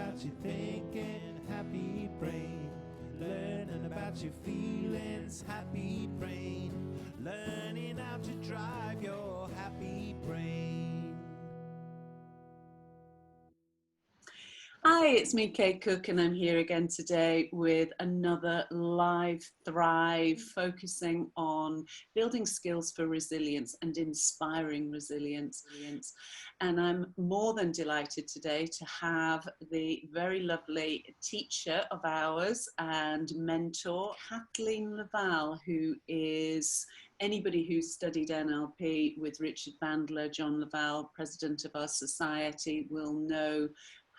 about your thinking, happy brain. Learning about your feelings, happy brain. Learning how to drive your happy brain. Hi, it's me, Kate Cook, and I'm here again today with another live Thrive, focusing on building skills for resilience and inspiring resilience. And I'm more than delighted today to have the very lovely teacher of ours and mentor, Kathleen La Valle, who is anybody who's studied NLP with Richard Bandler, John La Valle, president of our society, will know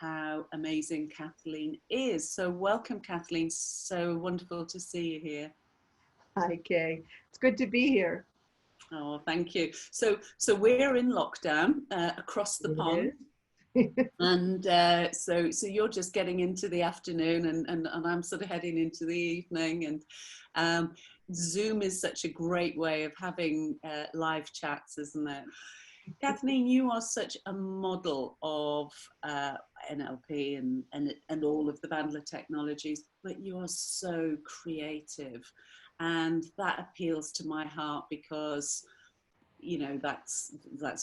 how amazing Kathleen is. So welcome, Kathleen. So wonderful to see you here. Hi, Kay. It's good to be here. Oh, thank you. So we're in lockdown across the pond. And so you're just getting into the afternoon, and I'm sort of heading into the evening. And Zoom is such a great way of having live chats, isn't it? Kathleen, you are such a model of NLP and all of the Bandler technologies, but you are so creative, and that appeals to my heart because, you know, that's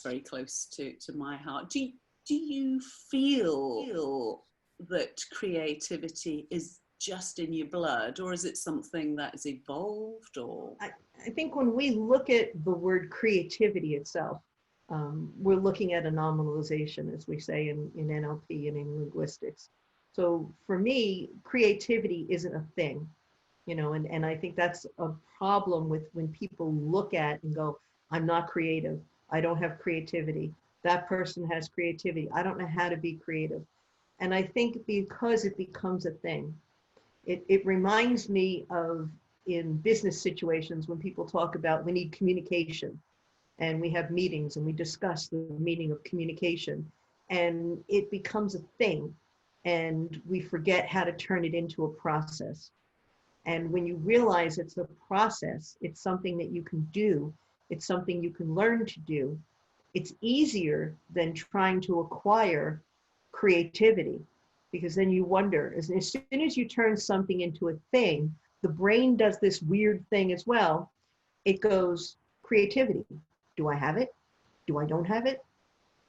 very close to my heart. Do you feel that creativity is just in your blood, or is it something that has evolved? Or I think when we look at the word creativity itself, we're looking at a nominalization, as we say in NLP and in linguistics. So for me, creativity isn't a thing, you know, and I think that's a problem with when people look at and go, I'm not creative, I don't have creativity, that person has creativity, I don't know how to be creative. And I think because it becomes a thing, it reminds me of in business situations when people talk about we need communication. And we have meetings and we discuss the meaning of communication, and it becomes a thing and we forget how to turn it into a process. And when you realize it's a process, it's something that you can do, it's something you can learn to do, it's easier than trying to acquire creativity, because then you wonder, as soon as you turn something into a thing, the brain does this weird thing as well. It goes, creativity. Do I have it? Do I don't have it?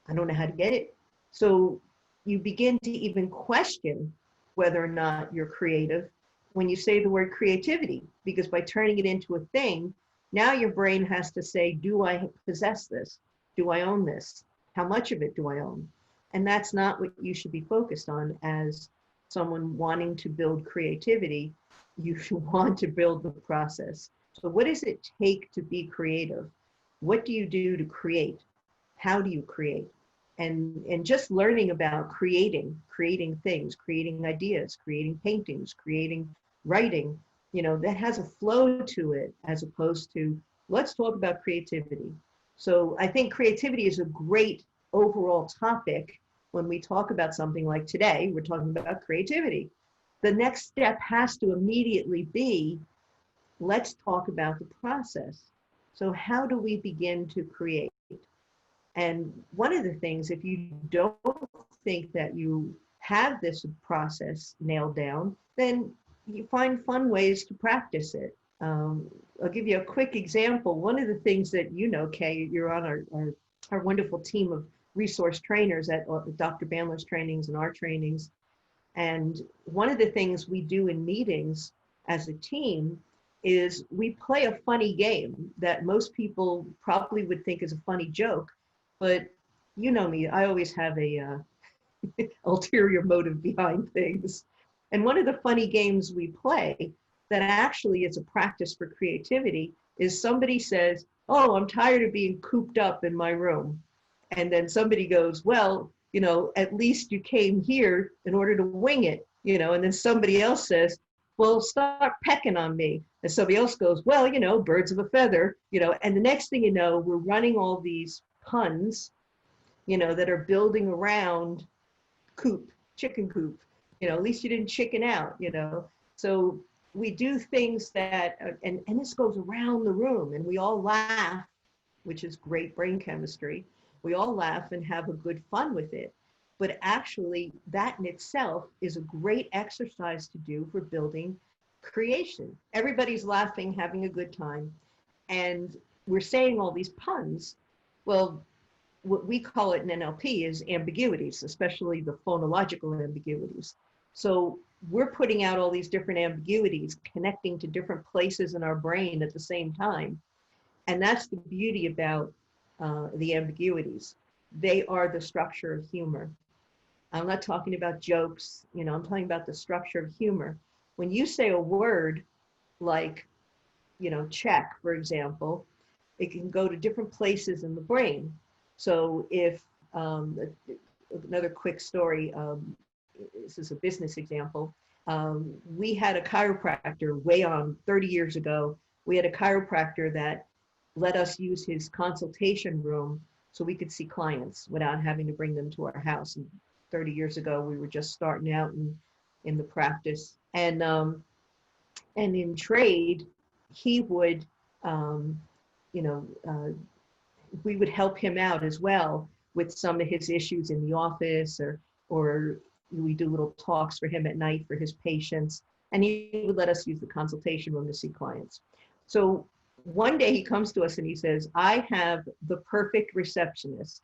I don't know how to get it. So you begin to even question whether or not you're creative when you say the word creativity, because by turning it into a thing, now your brain has to say, do I possess this? Do I own this? How much of it do I own? And that's not what you should be focused on as someone wanting to build creativity. You should want to build the process. So what does it take to be creative? What do you do to create? How do you create? And just learning about creating things, creating ideas, creating paintings, creating writing, you know, that has a flow to it, as opposed to, let's talk about creativity. So I think creativity is a great overall topic when we talk about something like today, we're talking about creativity. The next step has to immediately be, let's talk about the process. So how do we begin to create? And one of the things, if you don't think that you have this process nailed down, then you find fun ways to practice it. I'll give you a quick example. One of the things that, you know, Kay, you're on our wonderful team of resource trainers at Dr. Bandler's trainings and our trainings. And one of the things we do in meetings as a team is we play a funny game that most people probably would think is a funny joke, but you know me, I always have a ulterior motive behind things. And one of the funny games we play that actually is a practice for creativity is somebody says, oh, I'm tired of being cooped up in my room. And then somebody goes, well, you know, at least you came here in order to wing it, you know, and then somebody else says, well, start pecking on me. And somebody else goes, well, you know, birds of a feather, you know, and the next thing you know, we're running all these puns, you know, that are building around coop, chicken coop, you know, at least you didn't chicken out, you know. So we do things that, and this goes around the room and we all laugh, which is great brain chemistry. We all laugh and have a good fun with it. but actually that in itself is a great exercise to do for building creation. Everybody's laughing, having a good time, and we're saying all these puns. Well, what we call it in NLP is ambiguities, especially the phonological ambiguities. So we're putting out all these different ambiguities, connecting to different places in our brain at the same time. And that's the beauty about the ambiguities. They are the structure of humor. I'm not talking about jokes, you know, I'm talking about the structure of humor. When you say a word like, you know, check, for example, it can go to different places in the brain. So if, another quick story, this is a business example. We had a chiropractor way on 30 years ago. We had a chiropractor that let us use his consultation room so we could see clients without having to bring them to our house. And 30 years ago, we were just starting out in the practice. And in trade, he would, we would help him out as well with some of his issues in the office, or we do little talks for him at night for his patients. And he would let us use the consultation room to see clients. So one day he comes to us and he says, I have the perfect receptionist.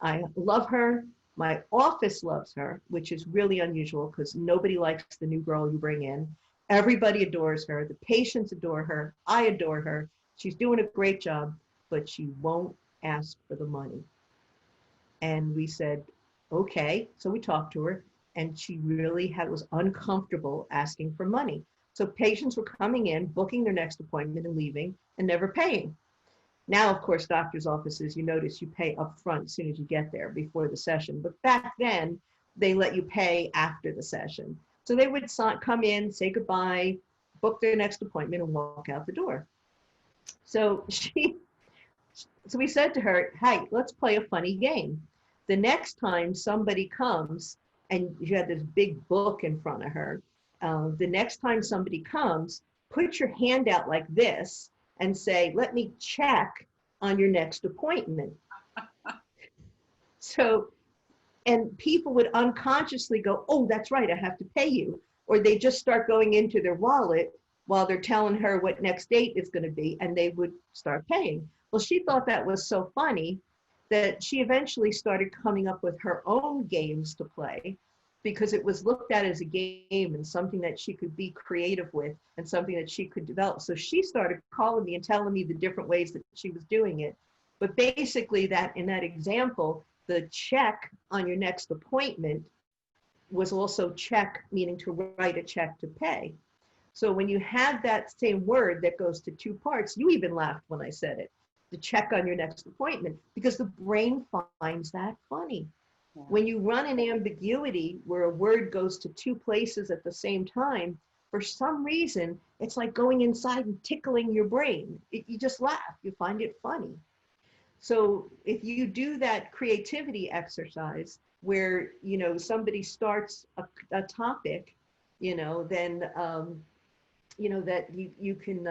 I love her. My office loves her, which is really unusual because nobody likes the new girl you bring in. Everybody adores her. The patients adore her. I adore her. She's doing a great job, but she won't ask for the money. And we said, okay. So we talked to her, and she really was uncomfortable asking for money. So patients were coming in, booking their next appointment and leaving and never paying. Now, of course, doctor's offices, you notice you pay up front as soon as you get there before the session. But back then, they let you pay after the session. So they would come in, say goodbye, book their next appointment, and walk out the door. So we said to her, hey, let's play a funny game. The next time somebody comes, and you had this big book in front of her, the next time somebody comes, put your hand out like this and say, let me check on your next appointment. So, and people would unconsciously go, oh, that's right, I have to pay you. Or they just start going into their wallet while they're telling her what next date is going to be, and they would start paying. Well, she thought that was so funny that she eventually started coming up with her own games to play, because it was looked at as a game and something that she could be creative with and something that she could develop. So she started calling me and telling me the different ways that she was doing it. But basically that in that example, the check on your next appointment was also check, meaning to write a check to pay. So when you have that same word that goes to two parts, you even laughed when I said it, the check on your next appointment, because the brain finds that funny. Yeah. When you run an ambiguity where a word goes to two places at the same time, for some reason, it's like going inside and tickling your brain. You just laugh, you find it funny. So if you do that creativity exercise where, you know, somebody starts a topic, you know, then, you know, that you can,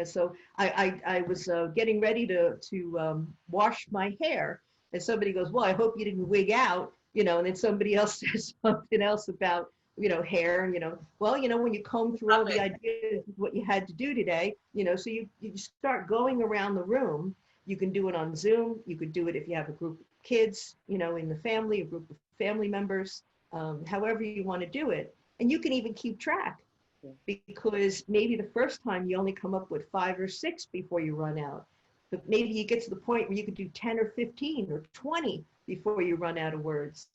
so I was getting ready to wash my hair, and somebody goes, well, I hope you didn't wig out, you know, and then somebody else says something else about, you know, hair, and, you know, well, you know, when you comb through all the ideas, what you had to do today, you know, so you start going around the room. You can do it on Zoom. You could do it if you have a group of kids, you know, in the family, a group of family members, however you want to do it. And you can even keep track, because maybe the first time you only come up with 5 or 6 before you run out. But maybe you get to the point where you could do 10 or 15 or 20 before you run out of words.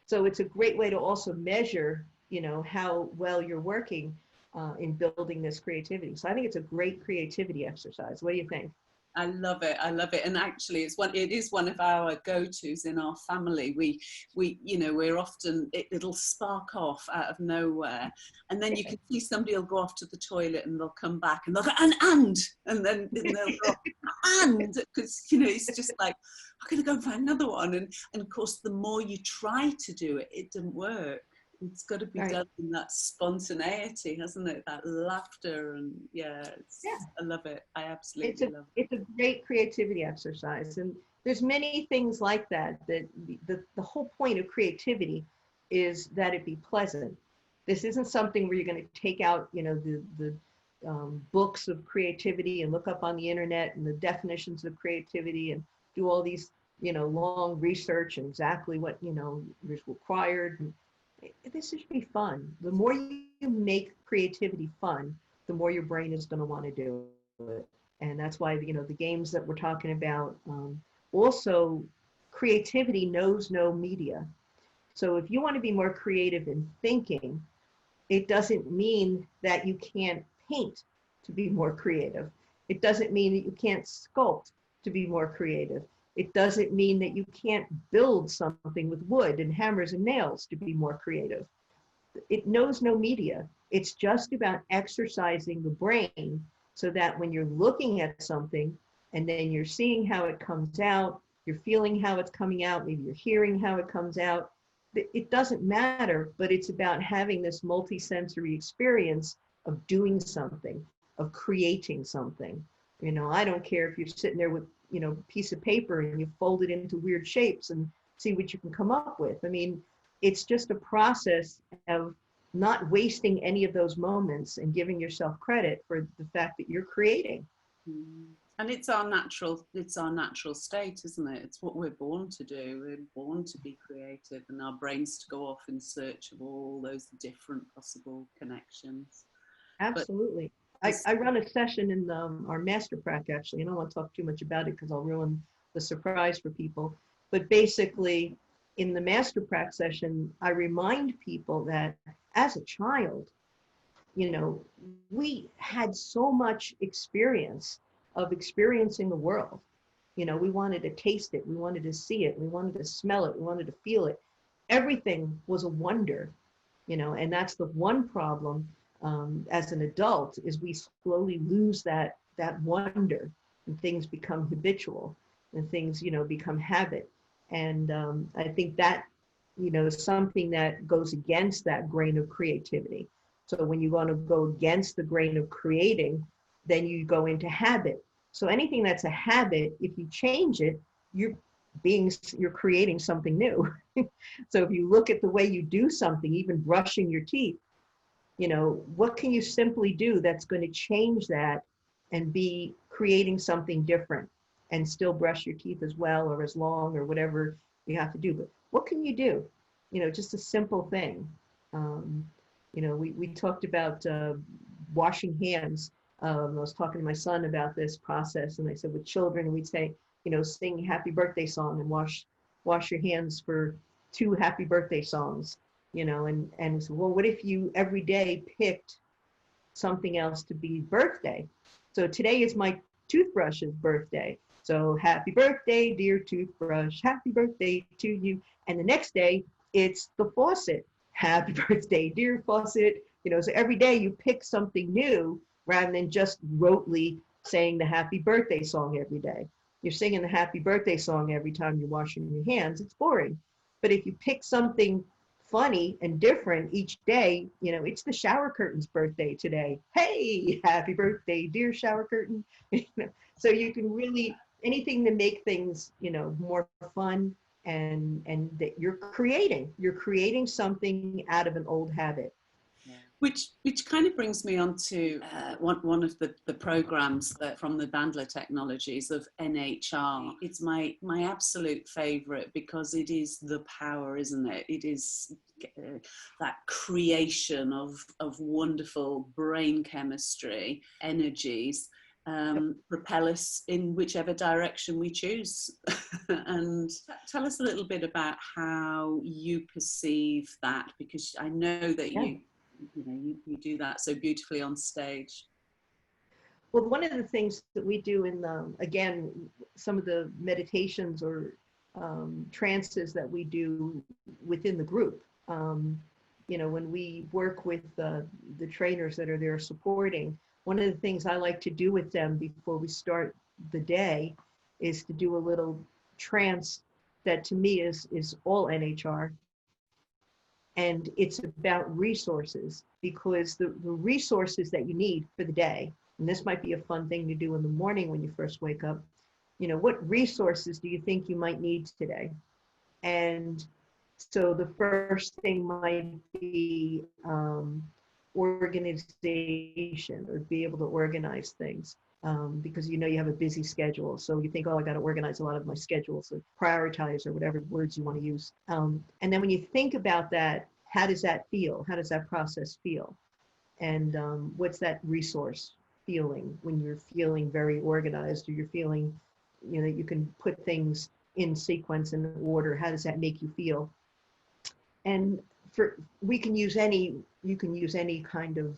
So it's a great way to also measure, you know, how well you're working in building this creativity. So I think it's a great creativity exercise. What do you think? I love it. I love it. And actually it is one of our go-tos in our family. We, you know, we're often, it'll spark off out of nowhere. And then you can see somebody will go off to the toilet and they'll come back and they'll go, and then they'll go, and, because, you know, it's just like, I'm going to go and find another one. And of course, the more you try to do it, it doesn't work. It's got to be done in that spontaneity, hasn't it? That laughter, and I love it. I absolutely love it. It's a great creativity exercise, and there's many things like that, that the whole point of creativity is that it be pleasant. This isn't something where you're going to take out, you know, the books of creativity and look up on the internet and the definitions of creativity and do all these, you know, long research and exactly what, you know, is required. This should be fun. The more you make creativity fun, the more your brain is going to want to do it. And that's why, you know, the games that we're talking about, also creativity knows no media. So if you want to be more creative in thinking, it doesn't mean that you can't paint to be more creative. It doesn't mean that you can't sculpt to be more creative. It doesn't mean that you can't build something with wood and hammers and nails to be more creative. It knows no media. It's just about exercising the brain so that when you're looking at something and then you're seeing how it comes out, you're feeling how it's coming out, maybe you're hearing how it comes out, it doesn't matter, but it's about having this multisensory experience of doing something, of creating something. You know, I don't care if you're sitting there with, you know, a piece of paper and you fold it into weird shapes and see what you can come up with. I mean, it's just a process of not wasting any of those moments and giving yourself credit for the fact that you're creating. And it's our natural state, isn't it? It's what we're born to do. We're born to be creative, and our brains to go off in search of all those different possible connections. Absolutely. I run a session in our master Prac, actually. I don't want to talk too much about it because I'll ruin the surprise for people. But basically, in the master Prac session, I remind people that as a child, you know, we had so much experience of experiencing the world. You know, we wanted to taste it, we wanted to see it, we wanted to smell it, we wanted to feel it. Everything was a wonder, you know, and that's the one problem as an adult is we slowly lose that wonder, and things become habitual and things, you know, become habit. And I think that, you know, is something that goes against that grain of creativity. So when you want to go against the grain of creating, then you go into habit. So anything that's a habit, if you change it, you're creating something new. So if you look at the way you do something, even brushing your teeth, you know, what can you simply do that's going to change that and be creating something different and still brush your teeth as well or as long or whatever you have to do? But what can you do? You know, just a simple thing. You know, we talked about washing hands. I was talking to my son about this process, and I said with children, we'd say, you know, sing happy birthday song and wash your hands for 2 happy birthday songs, you know, and so, well, what if you every day picked something else to be birthday? So today is my toothbrush's birthday. So happy birthday, dear toothbrush, happy birthday to you. And the next day it's the faucet. Happy birthday, dear faucet. You know, so every day you pick something new rather than just rotely saying the happy birthday song every day. You're singing the happy birthday song every time you're washing your hands. It's boring. But if you pick something funny and different each day, you know, it's the shower curtain's birthday today. Hey, happy birthday, dear shower curtain. So you can really, anything to make things, you know, more fun, and that you're creating something out of an old habit. Which kind of brings me on to one of the programs that from the Bandler Technologies of NHR. It's my absolute favorite because it is the power, isn't it? It is that creation of wonderful brain chemistry, energies, propel us in whichever direction we choose. And tell us a little bit about how you perceive that, because I know that you do that so beautifully on stage. Well, one of the things that we do in again, some of the meditations or trances that we do within the group, you know, when we work with the trainers that are there supporting, one of the things I like to do with them before we start the day is to do a little trance that to me is all NHR. And it's about resources, because the resources that you need for the day, and this might be a fun thing to do in the morning when you first wake up, what resources do you think you might need today? And so the first thing might be organization, or be able to organize things, because you have a busy schedule. So you think, oh, I got to organize a lot of my schedules, or prioritize, or whatever words you want to use. And then when you think about that, how does that feel? How does that process feel? And what's that resource feeling when you're feeling very organized, or you're feeling, that you can put things in sequence and order? How does that make you feel? And you can use any kind of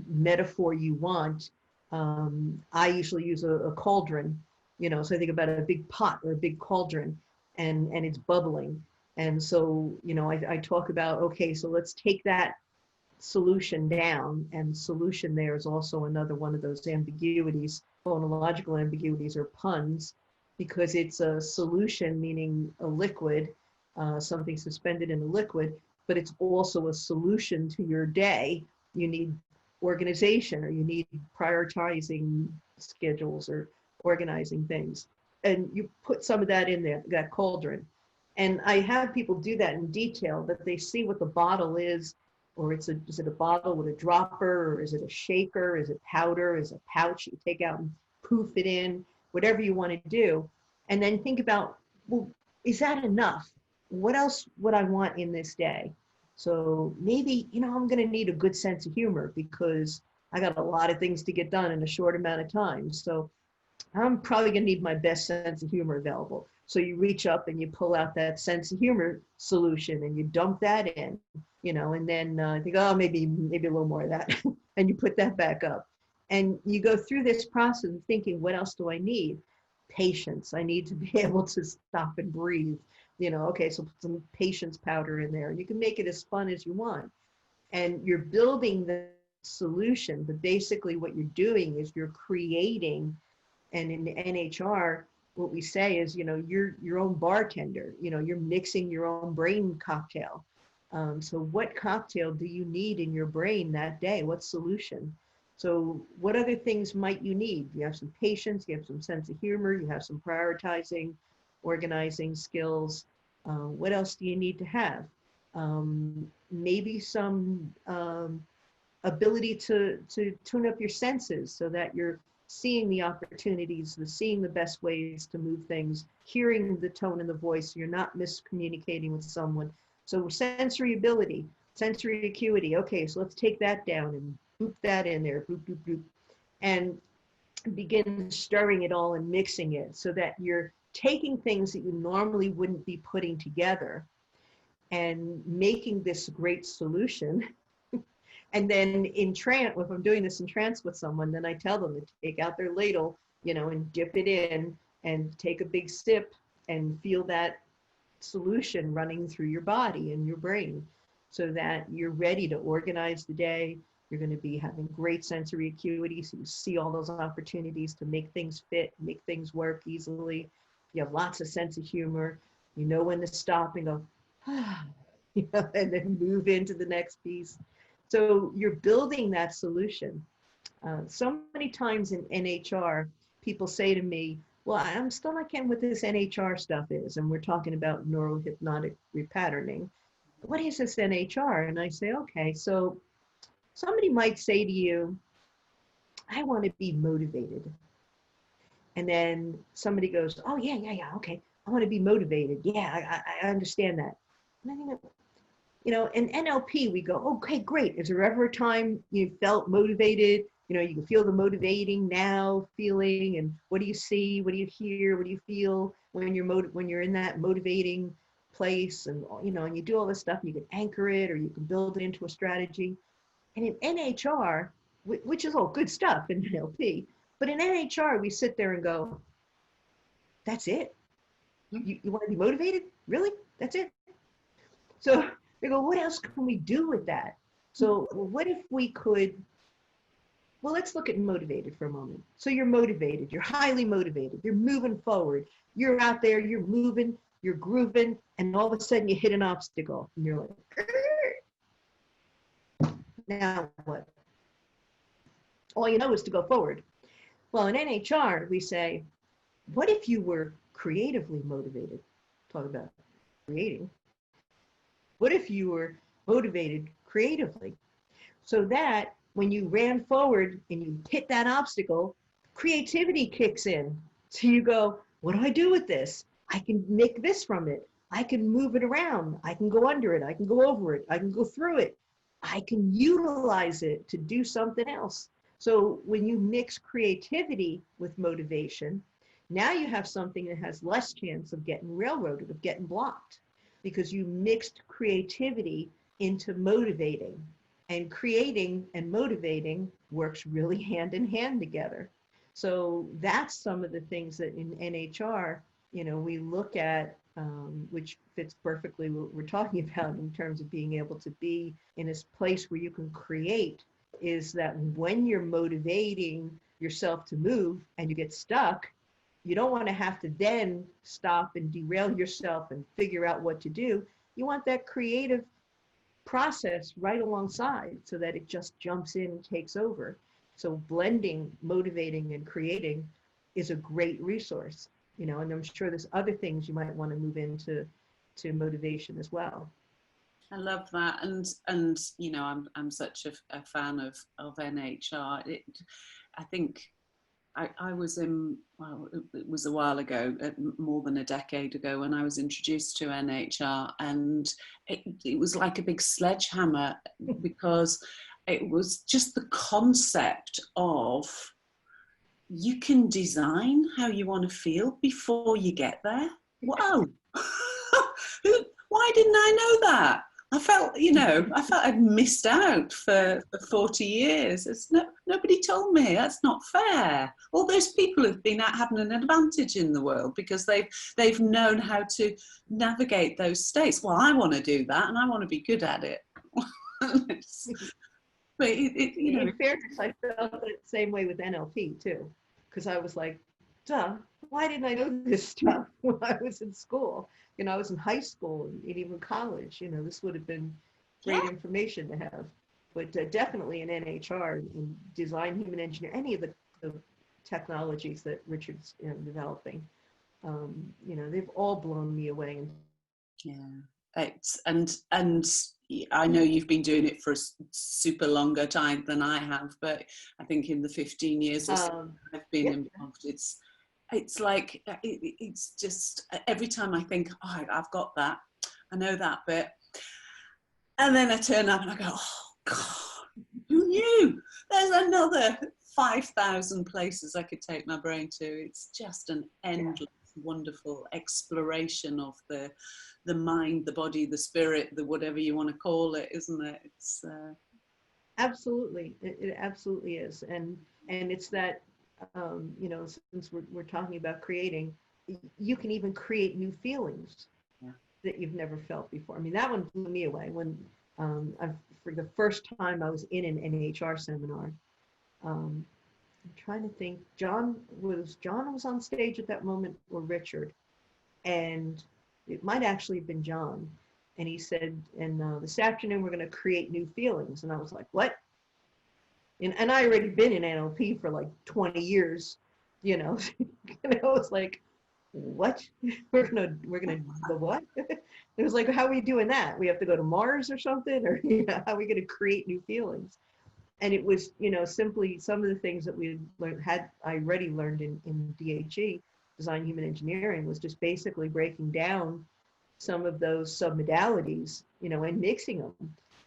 metaphor you want. I usually use a cauldron, so I think about a big pot or a big cauldron, and it's bubbling. And so, I talk about, okay, so let's take that solution down, and solution there is also another one of those ambiguities, phonological ambiguities or puns, because it's a solution, meaning a liquid, something suspended in a liquid, but it's also a solution to your day. You need organization, or you need prioritizing schedules, or organizing things. And you put some of that in there, that cauldron. And I have people do that in detail, that they see what the bottle is, or is it a bottle with a dropper, or is it a shaker, is it powder, is it a pouch you take out and poof it in, whatever you want to do. And then think about, well, is that enough? What else would I want in this day? So maybe, I'm going to need a good sense of humor, because I got a lot of things to get done in a short amount of time. So I'm probably going to need my best sense of humor available. So you reach up and you pull out that sense of humor solution, and you dump that in, and then I think, oh, maybe a little more of that. And you put that back up. And you go through this process of thinking, what else do I need? Patience. I need to be able to stop and breathe. Okay, so put some patience powder in there. And you can make it as fun as you want. And you're building the solution, but basically what you're doing is you're creating, and in the NHR, what we say is, you're your own bartender, you're mixing your own brain cocktail. So what cocktail do you need in your brain that day? What solution? So what other things might you need? You have some patience, you have some sense of humor, you have some prioritizing, organizing skills. What else do you need to have? Maybe some ability to tune up your senses, so that you're seeing the opportunities, seeing the best ways to move things, hearing the tone and the voice, so you're not miscommunicating with someone. So sensory ability, sensory acuity. Okay, so let's take that down and boop that in there, boop, boop, boop, and begin stirring it all and mixing it, so that you're taking things that you normally wouldn't be putting together and making this great solution. And then in trance, if I'm doing this in trance with someone, then I tell them to take out their ladle, and dip it in, and take a big sip, and feel that solution running through your body and your brain, so that you're ready to organize the day. You're going to be having great sensory acuity, so you see all those opportunities to make things fit, make things work easily. You have lots of sense of humor. You know when to stop and go, and then move into the next piece. So you're building that solution. So many times in NHR, people say to me, well, I'm still not getting what this NHR stuff is. And we're talking about neurohypnotic repatterning. What is this NHR? And I say, okay, so somebody might say to you, I want to be motivated. And then somebody goes, oh, yeah, okay. I want to be motivated. Yeah, I understand that. And I think, in NLP, we go, okay, great. Is there ever a time you felt motivated? You can feel the motivating now feeling, and what do you see? What do you hear? What do you feel when you're in that motivating place? And, and you do all this stuff, and you can anchor it, or you can build it into a strategy. And in NHR, which is all good stuff in NLP, but in NHR, we sit there and go, that's it? You want to be motivated? Really? That's it? So they go, what else can we do with that? So what if we could, well, let's look at motivated for a moment. So you're motivated, you're highly motivated, you're moving forward, you're out there, you're moving, you're grooving, and all of a sudden you hit an obstacle and you're like, now what? All you know is to go forward. Well, in NHR, we say, what if you were creatively motivated? Talk about creating. What if you were motivated creatively? So that when you ran forward and you hit that obstacle, creativity kicks in. So you go, what do I do with this? I can make this from it. I can move it around. I can go under it. I can go over it. I can go through it. I can utilize it to do something else. So when you mix creativity with motivation, now you have something that has less chance of getting railroaded, of getting blocked, because you mixed creativity into motivating. And creating and motivating works really hand in hand together. So that's some of the things that in NHR, we look at, which fits perfectly what we're talking about in terms of being able to be in this place where you can create, is that when you're motivating yourself to move and you get stuck, you don't want to have to then stop and derail yourself and figure out what to do. You want that creative process right alongside so that it just jumps in and takes over. So blending, motivating, and creating is a great resource, and I'm sure there's other things you might want to move into motivation as well. I love that, and I'm such a fan of NHR. I think I was in, well, it was a while ago, more than a decade ago, when I was introduced to NHR, and it was like a big sledgehammer, because it was just the concept of, you can design how you want to feel before you get there. Wow. Why didn't I know that? I felt I'd missed out for 40 years. Nobody told me. That's not fair. All those people have been out having an advantage in the world because they've known how to navigate those states. Well, I want to do that, and I want to be good at it. But in fairness, I felt the same way with NLP too, because I was like, duh, why didn't I know this stuff when I was in school? I was in high school and even college. This would have been great information to have. But definitely in NHR, in design, human engineer, any of the technologies that Richard's developing, they've all blown me away. Yeah, and I know you've been doing it for a super longer time than I have, but I think in the 15 years or so I've been involved, it's like, it's just, every time I think, oh, I've got that, I know that bit, and then I turn up and I go, oh God, who knew? There's another 5,000 places I could take my brain to. It's just an endless, wonderful exploration of the mind, the body, the spirit, the whatever you want to call it, isn't it? It's absolutely, it absolutely is, and it's that since we're talking about creating, you can even create new feelings that you've never felt before. I mean, that one blew me away when for the first time I was in an NHR seminar. I'm trying to think. John was on stage at that moment, or Richard, and it might actually have been John. And he said, and this afternoon we're going to create new feelings. And I was like, what? And I already been in NLP for like 20 years, and I was like, what? We're gonna the what? It was like, how are we doing that? We have to go to Mars or something, or how are we going to create new feelings? And it was, simply some of the things that we I already learned in DHE, design human engineering, was just basically breaking down some of those submodalities, and mixing them.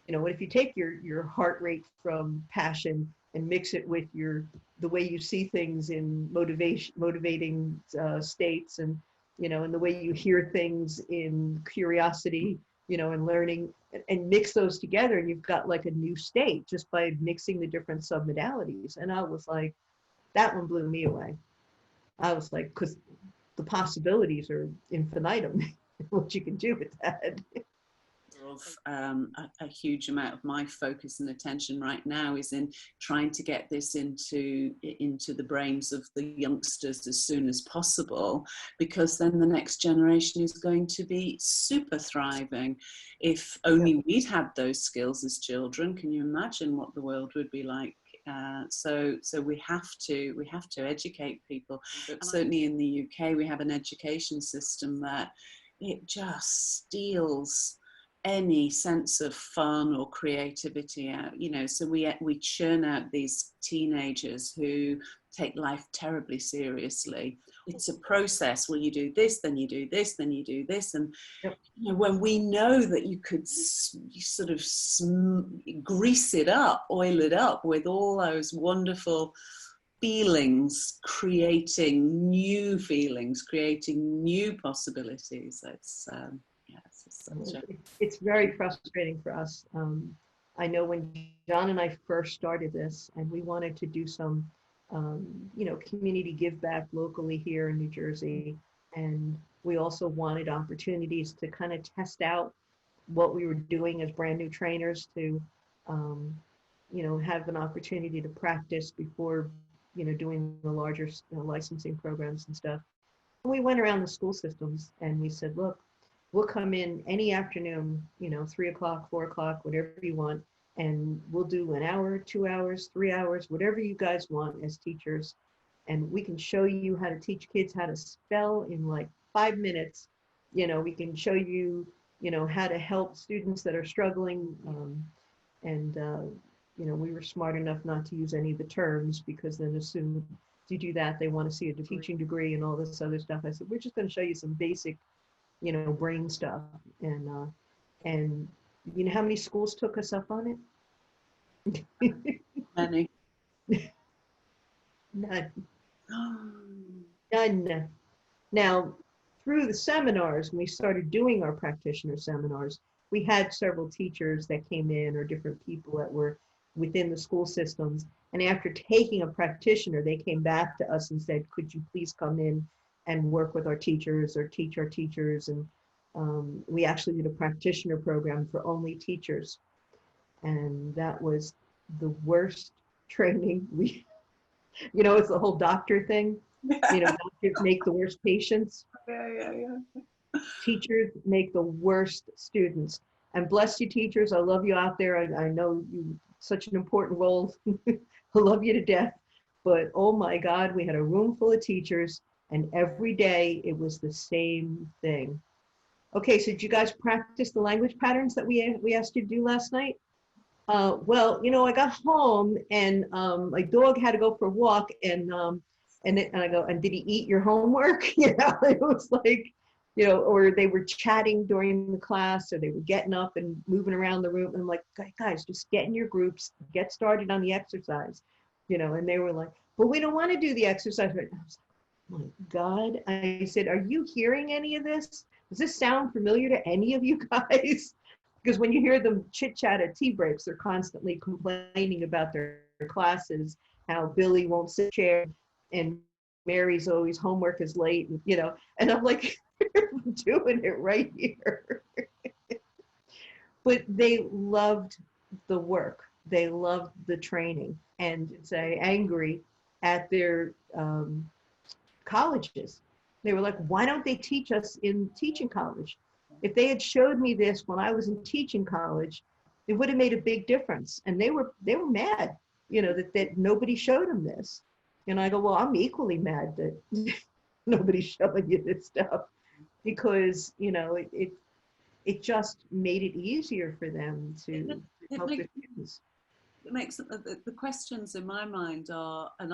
What if you take your heart rate from passion and mix it with the way you see things in motivating states, and and the way you hear things in curiosity, and learning, and mix those together, and you've got like a new state just by mixing the different submodalities. And I was like, that one blew me away. I was like, because the possibilities are infinitum, what you can do with that. Of a huge amount of my focus and attention right now is in trying to get this into the brains of the youngsters as soon as possible, because then the next generation is going to be super thriving. If only we'd had those skills as children, can you imagine what the world would be like So we have to educate people. But certainly in the UK, we have an education system that it just steals any sense of fun or creativity out, you know. So we churn out these teenagers who take life terribly seriously. It's a process. Well, you do this, then you do this, then you do this, and Yep. you know, when we know that you could sort of grease it up, oil it up with all those wonderful feelings, creating new possibilities. It's very frustrating for us. I know when John and I first started this, and we wanted to do some, you know, community give back locally here in New Jersey, and we also wanted opportunities to kind of test out what we were doing as brand new trainers to, you know, have an opportunity to practice before, you know, doing the larger licensing programs and stuff. And we went around the school systems and we said, look, we'll come in any afternoon, you know, 3 o'clock, 4 o'clock, whatever you want, and we'll do an hour, 2 hours, 3 hours, whatever you guys want as teachers. And we can show you how to teach kids how to spell in like 5 minutes. You know, we can show you, you know, how to help students that are struggling. You know, we were smart enough not to use any of the terms, because then as soon as you do that, they want to see a teaching degree and all this other stuff. I said, we're just going to show you some basic, you know, brain stuff. And you know how many schools took us up on it? Many. None. None. Now, through the seminars, when we started doing our practitioner seminars, we had several teachers that came in, or different people that were within the school systems. And after taking a practitioner, they came back to us and said, could you please come in and work with our teachers or teach our teachers? And we actually did a practitioner program for only teachers. And that was the worst training. You know, it's the whole doctor thing. You know, doctors make the worst patients. Yeah. Teachers make the worst students. And bless you, teachers. I love you out there. I know you such an important role. I love you to death. But oh my God, we had a room full of teachers, and every day it was the same thing. Okay, so did you guys practice the language patterns that we asked you to do last night? Well, you know, I got home and my dog had to go for a walk, and I go, and did he eat your homework? You know, it was like, you know, or they were chatting during the class, or they were getting up and moving around the room. And I'm like, guys, just get in your groups, get started on the exercise, you know. And they were like, but we don't want to do the exercise. I was like, my God. I said, are you hearing any of this? Does this sound familiar to any of you guys? Because when you hear them chit chat at tea breaks, they're constantly complaining about their classes, how Billy won't sit chair and Mary's always homework is late, and, you know, and I'm like, doing it right here. But they loved the work. They loved the training, and say angry at their colleges. They were like, why don't they teach us in teaching college? If they had showed me this when I was in teaching college, it would have made a big difference. And they were mad, you know, that nobody showed them this. And I go, well, I'm equally mad that nobody's showing you this stuff, because, you know, it just made it easier for them to help their students. It makes the questions in my mind are, and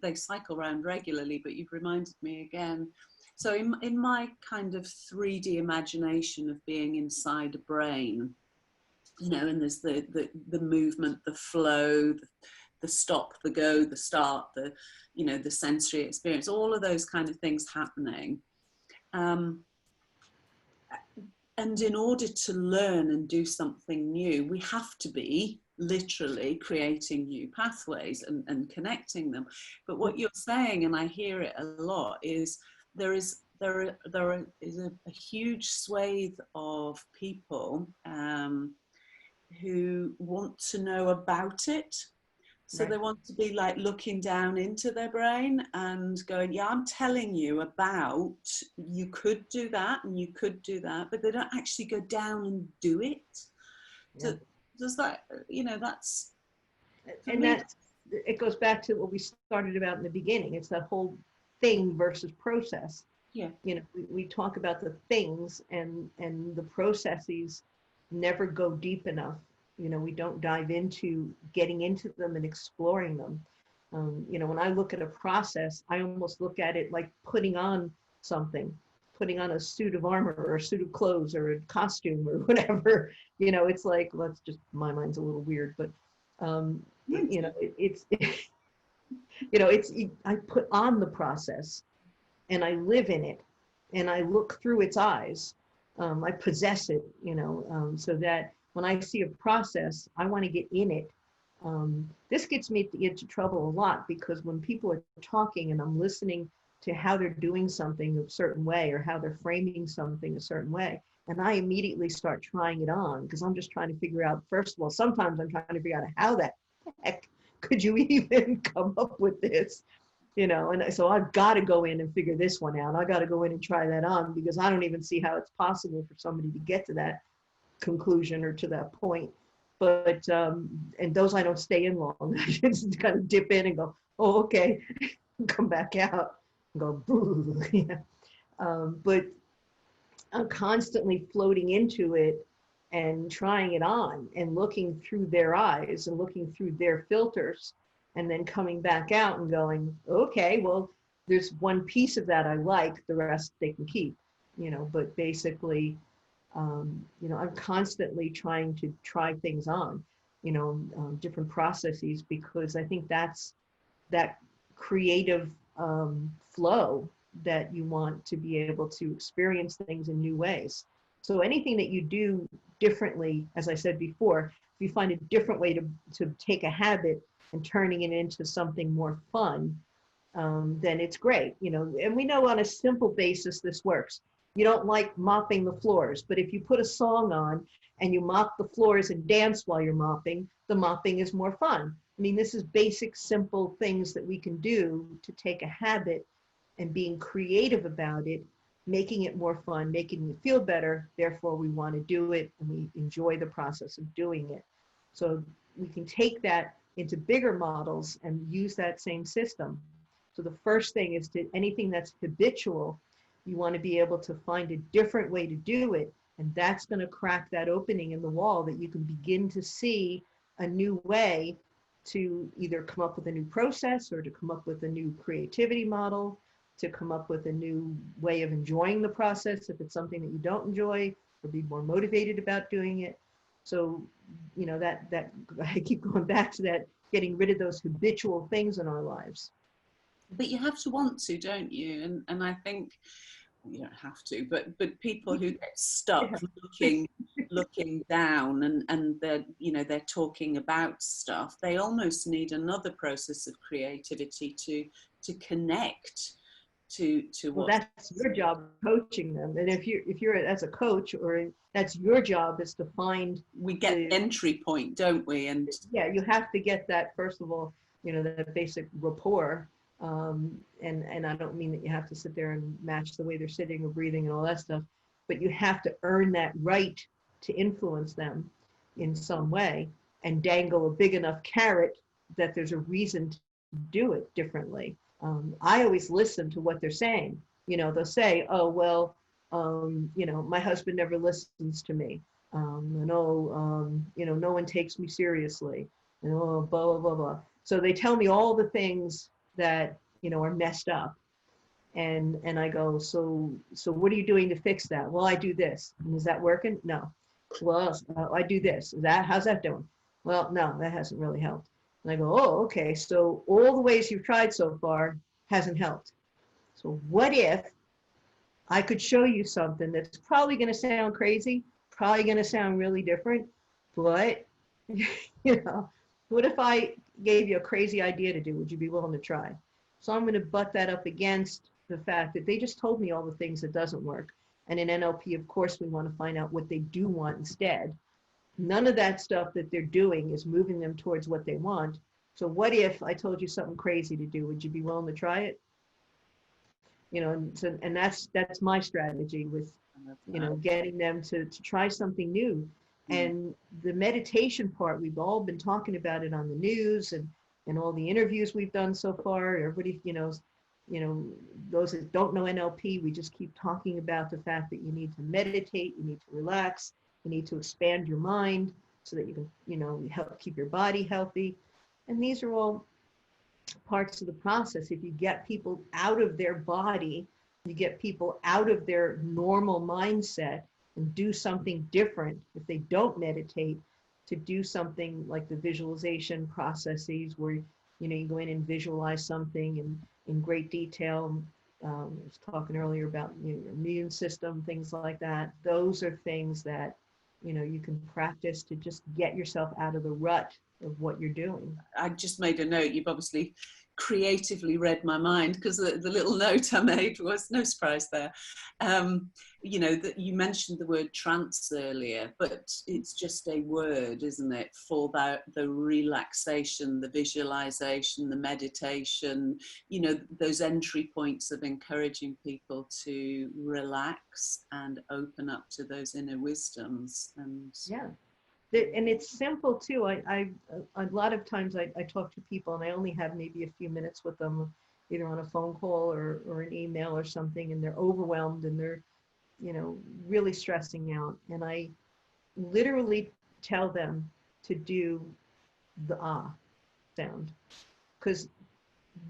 they cycle around regularly, but you've reminded me again. So in my kind of 3D imagination of being inside a brain, you know, and there's the movement, the flow, the stop, the go, the start, the, you know, the sensory experience, all of those kind of things happening. And in order to learn and do something new, we have to be literally creating new pathways and connecting them. But what you're saying, and I hear it a lot, is there is a huge swathe of people who want to know about it. So they want to be like looking down into their brain and going, yeah, I'm telling you about, you could do that and you could do that, but they don't actually go down and do it. Yeah. So does that, you know, that's, and it goes back to what we started about in the beginning. It's that whole thing versus process. Yeah. You know, we talk about the things, and the processes never go deep enough. You know, we don't dive into getting into them and exploring them. You know, when I look at a process, I almost look at it like putting on something, putting on a suit of armor or a suit of clothes or a costume or whatever. You know, it's like, well, that's just, my mind's a little weird, but you know, it's you know, I put on the process and I live in it and I look through its eyes. I possess it, you know, so that when I see a process, I want to get in it. This gets me into trouble a lot, because when people are talking and I'm listening to how they're doing something a certain way or how they're framing something a certain way, and I immediately start trying it on, because I'm just trying to figure out, first of all, sometimes I'm trying to figure out how the heck could you even come up with this, you know, and so I've got to go in and figure this one out. I got to go in and try that on, because I don't even see how it's possible for somebody to get to that conclusion or to that point. But and those I don't stay in long. I just kind of dip in and go, oh, okay, come back out and go, boo. Yeah. But I'm constantly floating into it and trying it on and looking through their eyes and looking through their filters, and then coming back out and going, okay, well, there's one piece of that I like, the rest they can keep, you know. But basically, you know, I'm constantly trying to try things on, you know, different processes, because I think that's that creative flow that you want to be able to experience things in new ways. So anything that you do differently, as I said before, if you find a different way to take a habit and turning it into something more fun, then it's great, you know. And we know on a simple basis this works. You don't like mopping the floors, but if you put a song on and you mop the floors and dance while you're mopping, the mopping is more fun. I mean, this is basic, simple things that we can do to take a habit and being creative about it, making it more fun, making it feel better. Therefore, we want to do it and we enjoy the process of doing it. So we can take that into bigger models and use that same system. So the first thing is to anything that's habitual, you want to be able to find a different way to do it. And that's going to crack that opening in the wall that you can begin to see a new way to either come up with a new process or to come up with a new creativity model, to come up with a new way of enjoying the process if it's something that you don't enjoy, or be more motivated about doing it. So, you know, that I keep going back to that, getting rid of those habitual things in our lives. But you have to want to, don't you? And I think, well, you don't have to, but people who get stuck looking down and they're, you know, they're talking about stuff, they almost need another process of creativity to connect to well, what. that's your job, coaching them. And if you're as a coach, or that's your job, is to find, we get the entry point, don't we? And yeah, you have to get that, first of all, you know, that basic rapport. And I don't mean that you have to sit there and match the way they're sitting or breathing and all that stuff, but you have to earn that right to influence them in some way and dangle a big enough carrot that there's a reason to do it differently. I always listen to what they're saying. You know, they'll say, oh, well, you know, my husband never listens to me. You know, no one takes me seriously. You know, blah, blah, blah, blah. So they tell me all the things that, you know, are messed up. And I go, so what are you doing to fix that? Well, I do this. And is that working? No. Well, I do this. How's that doing? Well, no, that hasn't really helped. And I go, oh, okay. So all the ways you've tried so far hasn't helped. So what if I could show you something that's probably going to sound crazy, probably going to sound really different, but, you know, what if I gave you a crazy idea to do? Would you be willing to try? So I'm going to butt that up against the fact that they just told me all the things that doesn't work. And in NLP, of course, we want to find out what they do want instead. None of that stuff that they're doing is moving them towards what they want. So what if I told you something crazy to do? Would you be willing to try it? You know, and that's my strategy with, you know, getting them to try something new. And the meditation part, we've all been talking about it on the news, and and all the interviews we've done so far, everybody, those that don't know NLP, we just keep talking about the fact that you need to meditate, you need to relax, you need to expand your mind so that you can, help keep your body healthy. And these are all parts of the process. If you get people out of their body, you get people out of their normal mindset and do something different. If they don't meditate, to do something like the visualization processes where, you go in and visualize something in great detail. I was talking earlier about your immune system, things like that. Those are things that, you can practice to just get yourself out of the rut of what you're doing. I just made a note. You've obviously creatively read my mind, because the little note I made was, no surprise there. That you mentioned the word trance earlier, but it's just a word, isn't it, for the relaxation, the visualization, the meditation, those entry points of encouraging people to relax and open up to those inner wisdoms. And yeah. And it's simple too. I a lot of times I talk to people and I only have maybe a few minutes with them, either on a phone call or an email or something, and they're overwhelmed and they're, really stressing out. And I literally tell them to do the ah sound, because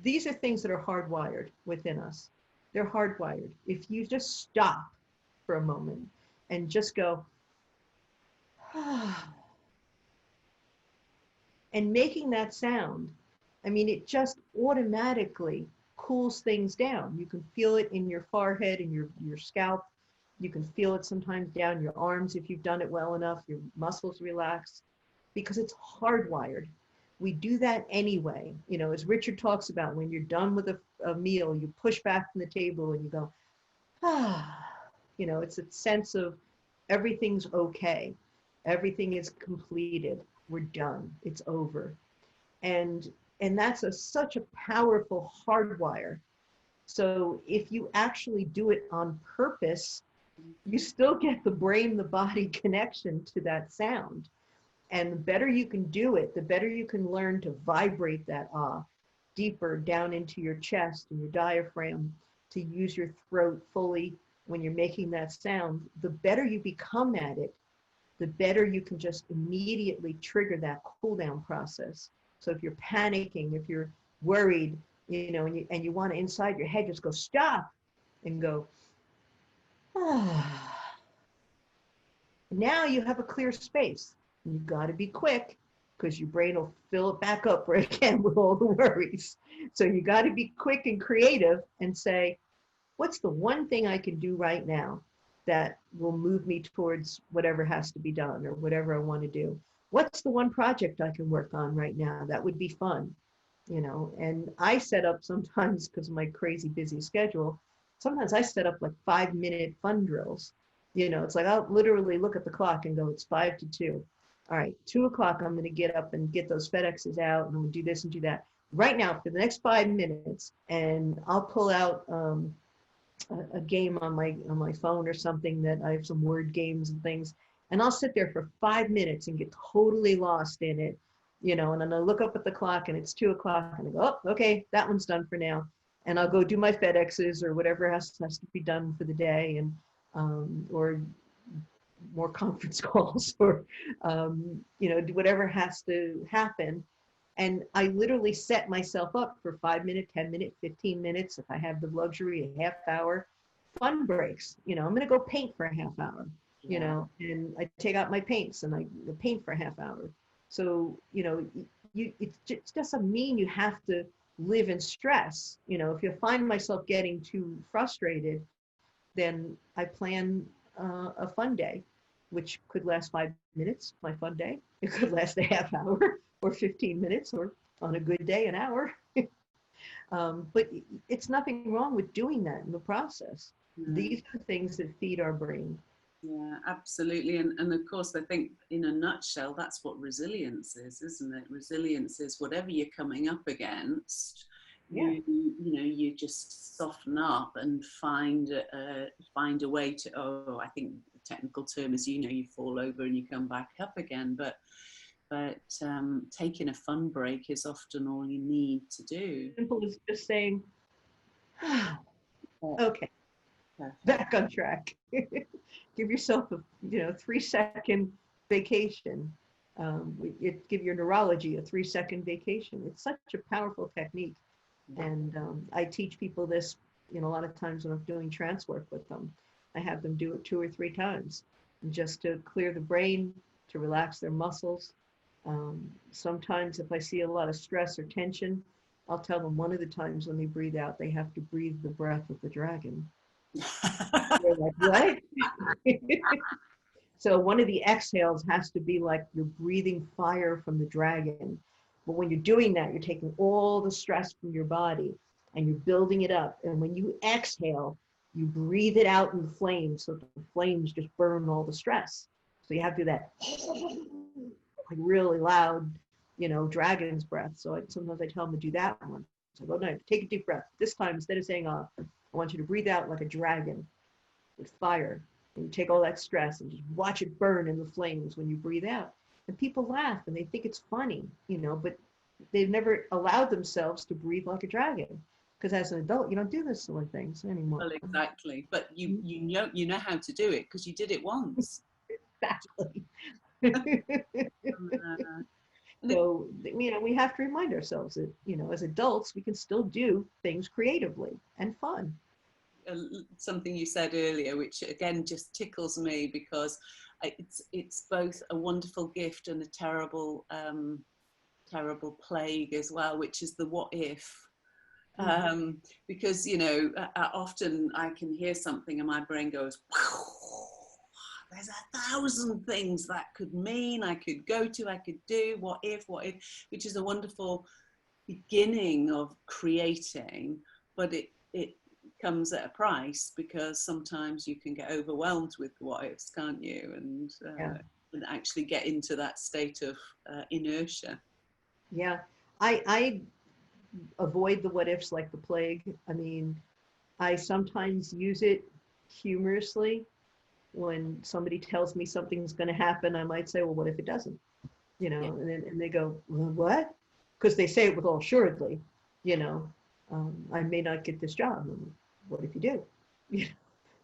these are things that are hardwired within us. They're hardwired. If you just stop for a moment and just go, and making that sound, it just automatically cools things down. You can feel it in your forehead and your scalp. You can feel it sometimes down your arms if you've done it well enough. Your muscles relax because it's hardwired. We do that anyway. As Richard talks about, when you're done with a meal, you push back from the table and you go, it's a sense of everything's okay. Everything is completed. We're done. It's over. And that's such a powerful hardwire. So if you actually do it on purpose, you still get the brain, the body connection to that sound. And the better you can do it, the better you can learn to vibrate that ah deeper down into your chest and your diaphragm, to use your throat fully when you're making that sound. The better you become at it, the better you can just immediately trigger that cool down process. So if you're panicking, if you're worried, and you want to inside your head, just go stop and go, ah. Now you have a clear space. You've got to be quick because your brain will fill it back up right again with all the worries. So you got to be quick and creative and say, what's the one thing I can do right now that will move me towards whatever has to be done or whatever I want to do? What's the one project I can work on right now that would be fun? And I set up sometimes, because of my crazy busy schedule, sometimes I set up like 5-minute fun drills. It's like I'll literally look at the clock and go, it's 5 to 2. All right, 2 o'clock, I'm going to get up and get those FedExes out, and I'm going to do this and do that right now for the next 5 minutes. And I'll pull out a game on my phone or something, that I have some word games and things, and I'll sit there for 5 minutes and get totally lost in it, and then I look up at the clock and it's 2 o'clock and I go, oh, okay, that one's done for now. And I'll go do my FedExes or whatever has to be done for the day, and or more conference calls, or do whatever has to happen. And I literally set myself up for 5 minute, 10 minute, 15 minutes. If I have the luxury, a half hour fun breaks. I'm going to go paint for a half hour, and I take out my paints and I paint for a half hour. So, it doesn't mean you have to live in stress. If you find myself getting too frustrated, then I plan a fun day, which could last 5 minutes, my fun day. It could last a half hour or 15 minutes, or on a good day, an hour. But it's nothing wrong with doing that in the process. These are things that feed our brain. Yeah, absolutely. And of course, I think in a nutshell, that's what resilience is, isn't it? Resilience is whatever you're coming up against, you just soften up and find a way to, I think the technical term is, you fall over and you come back up again. But but taking a fun break is often all you need to do. Simple as just saying, okay, Perfect. back on track. Give yourself a 3-second vacation. Give your neurology a 3-second vacation. It's such a powerful technique. And I teach people this, a lot of times when I'm doing trance work with them. I have them do it 2 or 3 times just to clear the brain, to relax their muscles. Sometimes if I see a lot of stress or tension, I'll tell them one of the times when they breathe out, they have to breathe the breath of the dragon. They're like, what? So one of the exhales has to be like you're breathing fire from the dragon. But when you're doing that, you're taking all the stress from your body and you're building it up. And when you exhale, you breathe it out in flames, so the flames just burn all the stress. So you have to do that like really loud, dragon's breath. So sometimes I tell them to do that one. So go, no, take a deep breath. This time, instead of saying, I want you to breathe out like a dragon with fire. And you take all that stress and just watch it burn in the flames when you breathe out. And people laugh and they think it's funny, but they've never allowed themselves to breathe like a dragon. Because as an adult, you don't do those silly things anymore. Well, exactly. But you know how to do it because you did it once. Exactly. So, we have to remind ourselves that, as adults, we can still do things creatively and fun. Something you said earlier, which again just tickles me because it's both a wonderful gift and a terrible plague as well, which is the what if. Because often I can hear something and my brain goes, wow, there's 1,000 things that could mean, I could go to, I could do, what if, which is a wonderful beginning of creating, but it comes at a price because sometimes you can get overwhelmed with what ifs, can't you? And actually get into that state of inertia. Yeah, I avoid the what ifs like the plague. I mean, I sometimes use it humorously. When somebody tells me something's going to happen, I might say, well, what if it doesn't? And they go, well, what? Because they say it with all assuredly, I may not get this job. What if you do?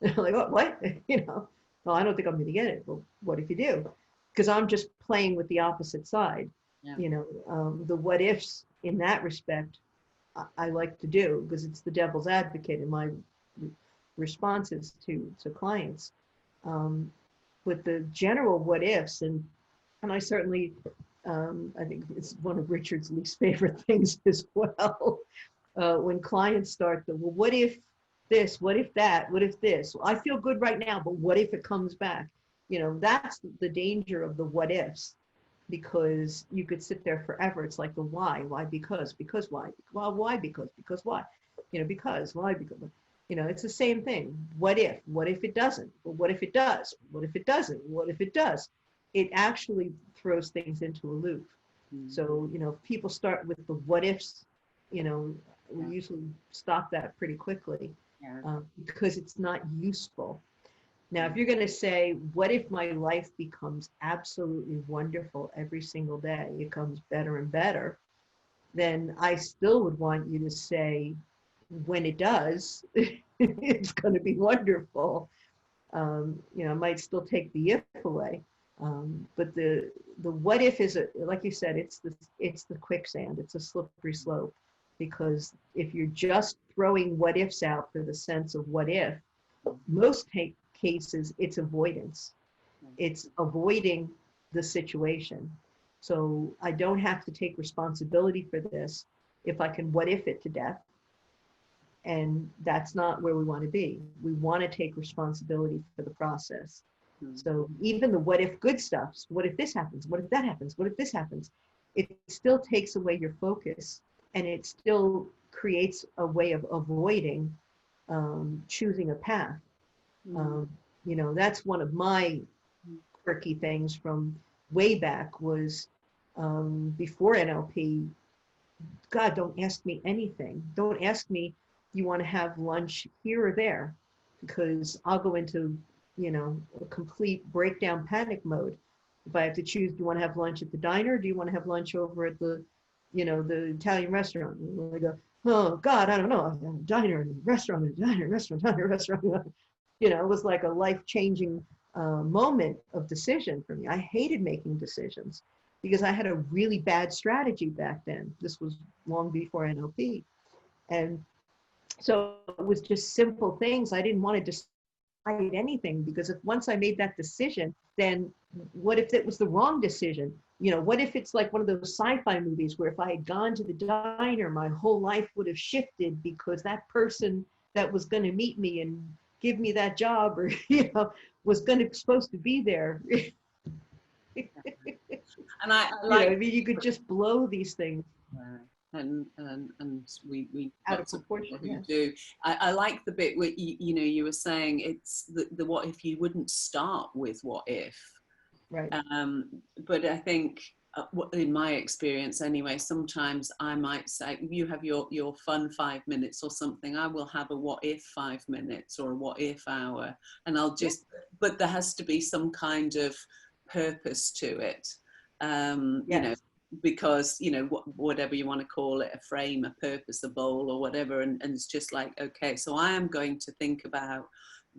Like, oh, what? Well, I don't think I'm going to get it. Well, what if you do? Because I'm just playing with the opposite side. Yeah. The what ifs in that respect, I like to do because it's the devil's advocate in my responses to clients. With the general what ifs, and I certainly, I think it's one of Richard's least favorite things as well. When clients start to, well, what if this, what if that, what if this? Well, I feel good right now, but what if it comes back? That's the danger of the what ifs, because you could sit there forever. It's like the why, because why? Well, why, because why? Because, why, because. It's the same thing. What if it doesn't? Well, what if it does? What if it doesn't? What if it does? It actually throws things into a loop. Mm-hmm. So, if people start with the what ifs, we usually stop that pretty quickly because it's not useful. Now, if you're going to say, what if my life becomes absolutely wonderful every single day? It comes better and better. Then I still would want you to say, when it does, it's going to be wonderful. I might still take the if away, but the what if is like you said, it's the quicksand. It's a slippery slope, because if you're just throwing what ifs out for the sense of what if, most cases it's avoidance. It's avoiding the situation. So I don't have to take responsibility for this if I can what if it to death. And that's not where we want to be. We want to take responsibility for the process. Mm-hmm. So even the what if good stuff, what if this happens? What if that happens? What if this happens? It still takes away your focus, and it still creates a way of avoiding choosing a path. Mm-hmm. That's one of my quirky things from way back was before NLP. God, don't ask me anything. Don't ask me, you want to have lunch here or there, because I'll go into, a complete breakdown panic mode. If I have to choose, do you want to have lunch at the diner? Or do you want to have lunch over at the, the Italian restaurant? And I go, oh God, I don't know. Diner and restaurant, diner, restaurant, diner, restaurant. It was like a life-changing moment of decision for me. I hated making decisions because I had a really bad strategy back then. This was long before NLP. And so it was just simple things. I didn't want to decide anything, because if once I made that decision, then what if it was the wrong decision? What if it's like one of those sci-fi movies where if I had gone to the diner, my whole life would have shifted because that person that was going to meet me and give me that job, or was supposed to be there. And I like, you could just blow these things and we out of lots of proportion. people who do. I like the bit where you were saying it's the what if. You wouldn't start with what if, right? But I think in my experience anyway, sometimes I might say, you have your fun 5 minutes or something, I will have a what if 5 minutes or a what if hour, and I'll just but there has to be some kind of purpose to it, because whatever you want to call it, a frame, a purpose, a goal, or whatever, and it's just like, okay, so I am going to think about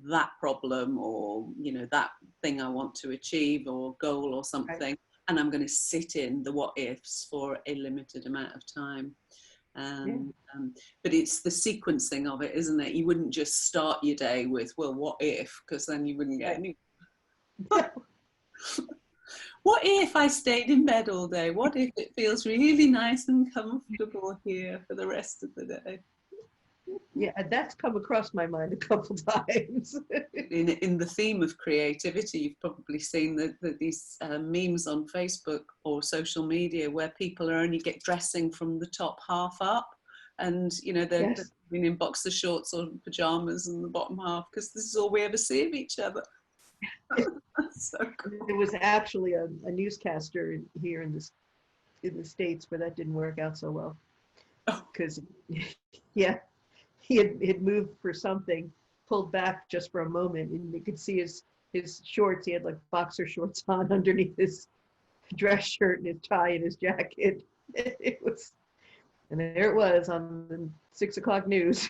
that problem, or that thing I want to achieve, or goal, or something, right. And I'm going to sit in the what ifs for a limited amount of time. But it's the sequencing of it, isn't it? You wouldn't just start your day with, well, what if, because then you wouldn't get any. What if I stayed in bed all day? What if it feels really nice and comfortable here for the rest of the day? Yeah, that's come across my mind a couple times. In the theme of creativity, you've probably seen these memes on Facebook or social media where people are only dressing from the top half up, and they're in boxer shorts or pajamas in the bottom half, because this is all we ever see of each other. So cool. There was actually a newscaster here in the States where that didn't work out so well, because he had moved for something, pulled back just for a moment, and you could see his shorts. He had like boxer shorts on underneath his dress shirt and his tie and his jacket. And there it was on the 6 o'clock news.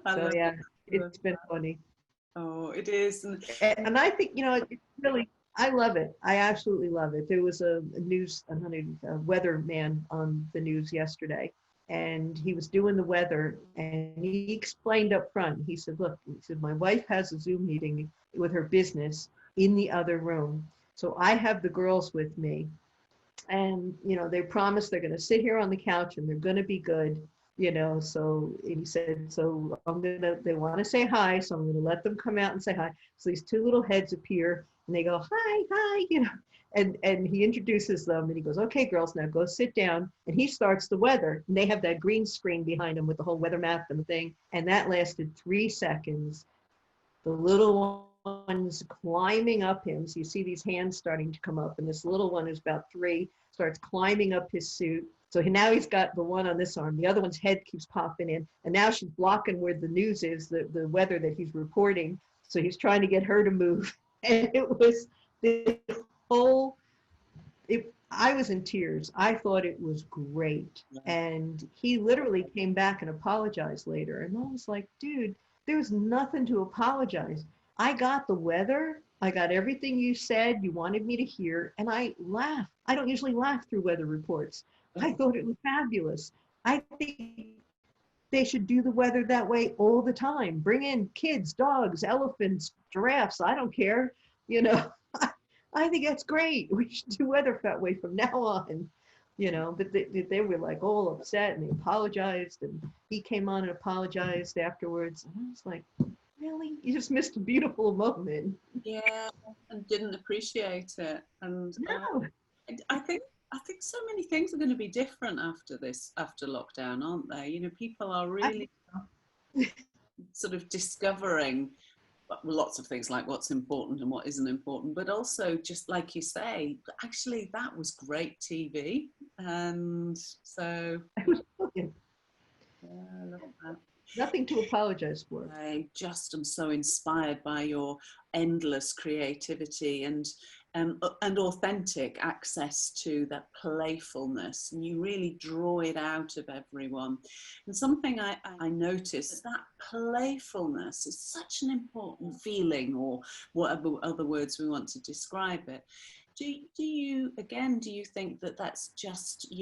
So yeah, it's been funny. Oh, it is. And I think, it's really, I love it. I absolutely love it. There was a weatherman on the news yesterday, and he was doing the weather, and he explained up front. He said, look, my wife has a Zoom meeting with her business in the other room. So I have the girls with me, and, they promise they're going to sit here on the couch and they're going to be good. So he said, so they want to say hi, so I'm going to let them come out and say hi. So these two little heads appear and they go, hi, and he introduces them and he goes, okay, girls, now go sit down. And he starts the weather, and they have that green screen behind them with the whole weather map and thing. And that lasted 3 seconds. The little one's climbing up him. So you see these hands starting to come up, and this little one who's about 3 starts climbing up his suit. So now he's got the one on this arm, the other one's head keeps popping in, and now she's blocking where the news is, the weather that he's reporting. So he's trying to get her to move. And it was the whole, I was in tears. I thought it was great. And he literally came back and apologized later. And I was like, dude, there's nothing to apologize. I got the weather. I got everything you said you wanted me to hear. And I laughed. I don't usually laugh through weather reports. I thought it was fabulous. I think they should do the weather that way all the time. Bring in kids, dogs, elephants, giraffes. I don't care. I think that's great. We should do weather that way from now on. But they were like all upset, and they apologized. And he came on and apologized afterwards. And I was like, really? You just missed a beautiful moment. Yeah, and didn't appreciate it. And no. I think so many things are going to be different after lockdown, aren't they? People are really sort of discovering lots of things, like what's important and what isn't important, but also, just like you say, actually that was great TV. And so, yeah, I love that. Nothing to apologize for. I just am so inspired by your endless creativity and authentic access to that playfulness, and you really draw it out of everyone. And something I noticed, that playfulness is such an important feeling, or whatever other words we want to describe it. Do you think that that's just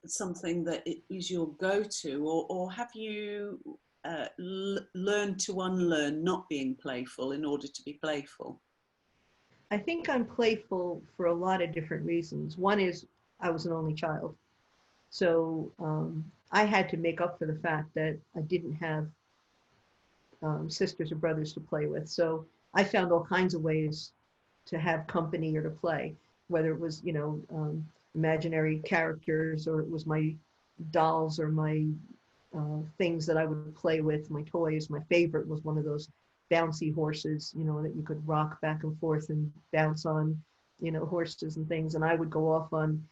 something that is your go-to, or have you learned to unlearn not being playful in order to be playful? I think I'm playful for a lot of different reasons. One is I was an only child. So I had to make up for the fact that I didn't have sisters or brothers to play with. So I found all kinds of ways to have company or to play, whether it was, imaginary characters, or it was my dolls or my things that I would play with, my toys. My favorite was one of those bouncy horses, that you could rock back and forth and bounce on, horses and things. And I would go off on,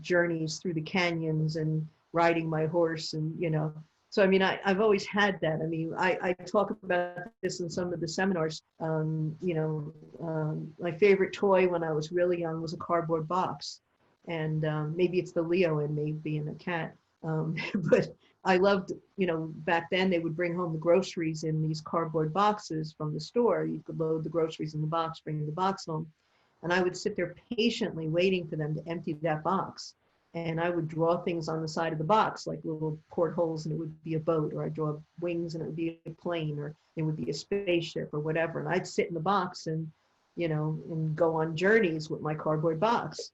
journeys through the canyons and riding my horse, and, so, I mean, I've always had that. I mean, I talk about this in some of the seminars. My favorite toy when I was really young was a cardboard box. And maybe it's the Leo in me being a cat. But I loved, back then they would bring home the groceries in these cardboard boxes from the store. You could load the groceries in the box, bring the box home. And I would sit there patiently waiting for them to empty that box. And I would draw things on the side of the box, like little portholes, and it would be a boat, or I'd draw wings and it would be a plane, or it would be a spaceship or whatever. And I'd sit in the box and, and go on journeys with my cardboard box.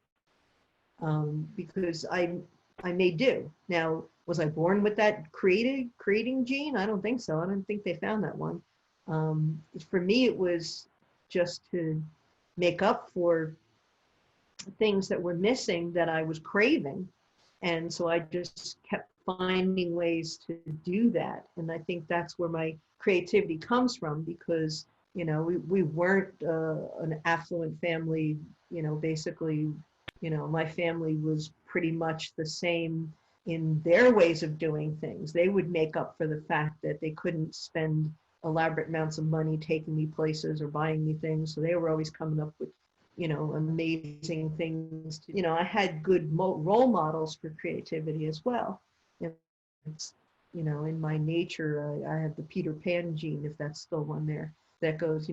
Because I may do. Now, was I born with that creating gene? I don't think so. I don't think they found that one. For me, it was just to make up for things that were missing that I was craving. And so I just kept finding ways to do that. And I think that's where my creativity comes from, because, we weren't an affluent family, basically. My family was pretty much the same in their ways of doing things. They would make up for the fact that they couldn't spend elaborate amounts of money taking me places or buying me things. So they were always coming up with, amazing things. I had good role models for creativity as well. It's, in my nature, I have the Peter Pan gene, if that's still one there, that goes,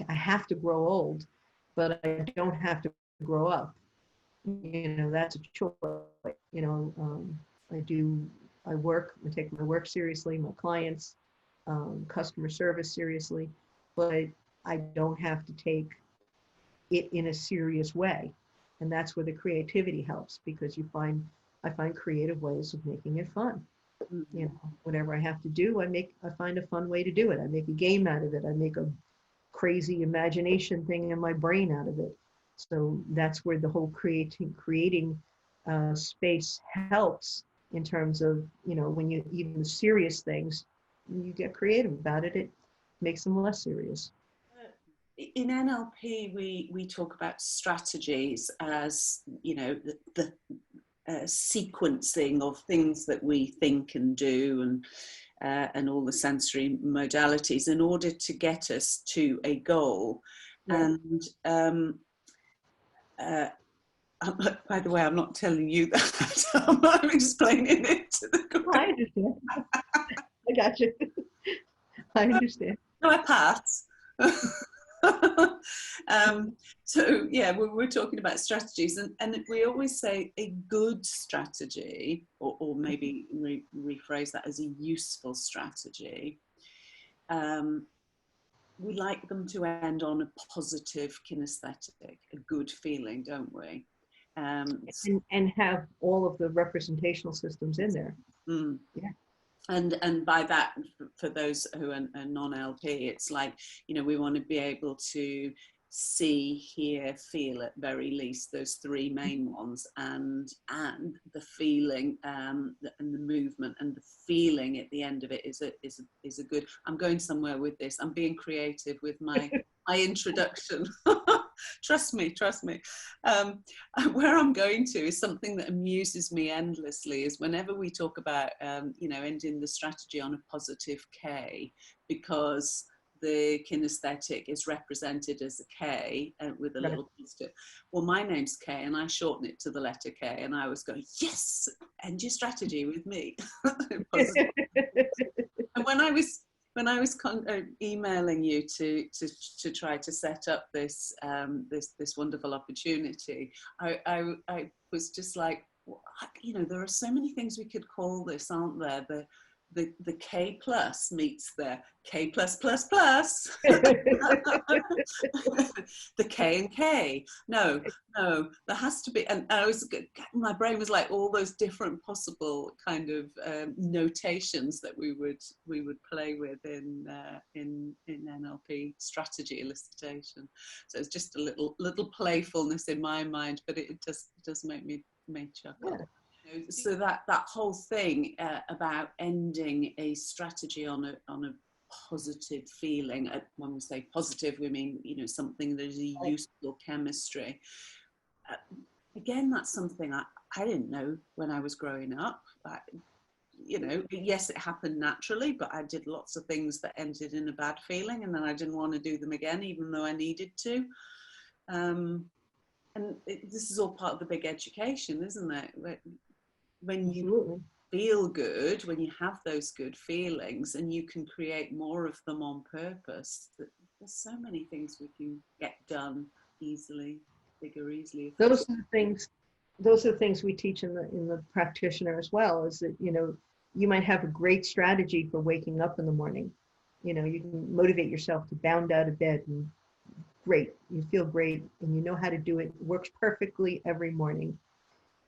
I have to grow old, but I don't have to grow up. That's a choice. I work, I take my work seriously, my clients, customer service seriously, but I don't have to take it in a serious way. And that's where the creativity helps, because I find creative ways of making it fun. Whatever I have to do, I find a fun way to do it. I make a game out of it. I make a crazy imagination thing in my brain out of it. So that's where the whole creating space helps, in terms of, when you, even the serious things, you get creative about it, it makes them less serious. In NLP, we talk about strategies as, the sequencing of things that we think and do, and all the sensory modalities in order to get us to a goal. Yeah. And by the way, I'm not telling you that. I'm explaining it to the group. I understand. I got you. I understand. No, I pass. So yeah, we're talking about strategies, and we always say a good strategy, or maybe rephrase that as a useful strategy. We like them to end on a positive kinesthetic, a good feeling, don't we? And have all of the representational systems in there. Yeah. And by that, for those who are non-LP, it's like, we want to be able to see, hear, feel, at very least, those three main ones, and the feeling, and the movement, and the feeling at the end of it is a good. I'm going somewhere with this. I'm being creative with my introduction. Trust me, trust me. Where I'm going to is something that amuses me endlessly is whenever we talk about, ending the strategy on a positive K, because the kinesthetic is represented as a K with a little positive. Well, my name's K and I shorten it to the letter K, and I was going, yes, end your strategy with me. And when I was emailing you to try to set up this this wonderful opportunity, I was just like, there are so many things we could call this, aren't there? The K plus meets the K plus plus plus. The K and K. No, there has to be. And my brain was like all those different possible kind of notations that we would play with in NLP strategy elicitation. So it's just a little playfulness in my mind, but it does make me chuckle. Yeah. So that whole thing about ending a strategy on a positive feeling. When we say positive, we mean something that is a useful chemistry. Again, that's something I didn't know when I was growing up. Yes, it happened naturally, but I did lots of things that ended in a bad feeling, and then I didn't want to do them again, even though I needed to. This is all part of the big education, isn't it? When you feel good, when you have those good feelings and you can create more of them on purpose, there's so many things we can get done easily, bigger, easily. Those are the things we teach in the practitioner as well, is that, you might have a great strategy for waking up in the morning. You can motivate yourself to bound out of bed, and great, you feel great and you know how to do it. It works perfectly every morning.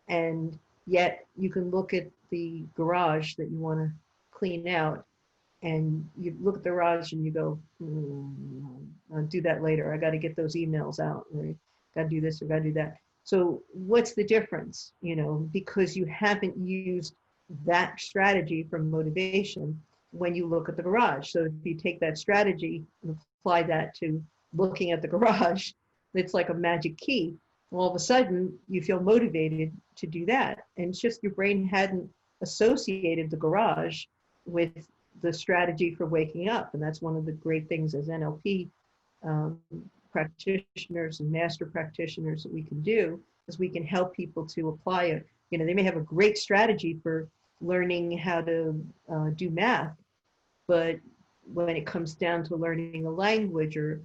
And yet you can look at the garage that you want to clean out, and you look at the garage and you go, I'll do that later. I got to get those emails out. Or got to do this or got to do that. So what's the difference? Because you haven't used that strategy for motivation when you look at the garage. So if you take that strategy and apply that to looking at the garage, it's like a magic key. All of a sudden you feel motivated to do that. And it's just your brain hadn't associated the garage with the strategy for waking up. And that's one of the great things as NLP practitioners and master practitioners that we can do, is we can help people to apply it. They may have a great strategy for learning how to do math, but when it comes down to learning a language or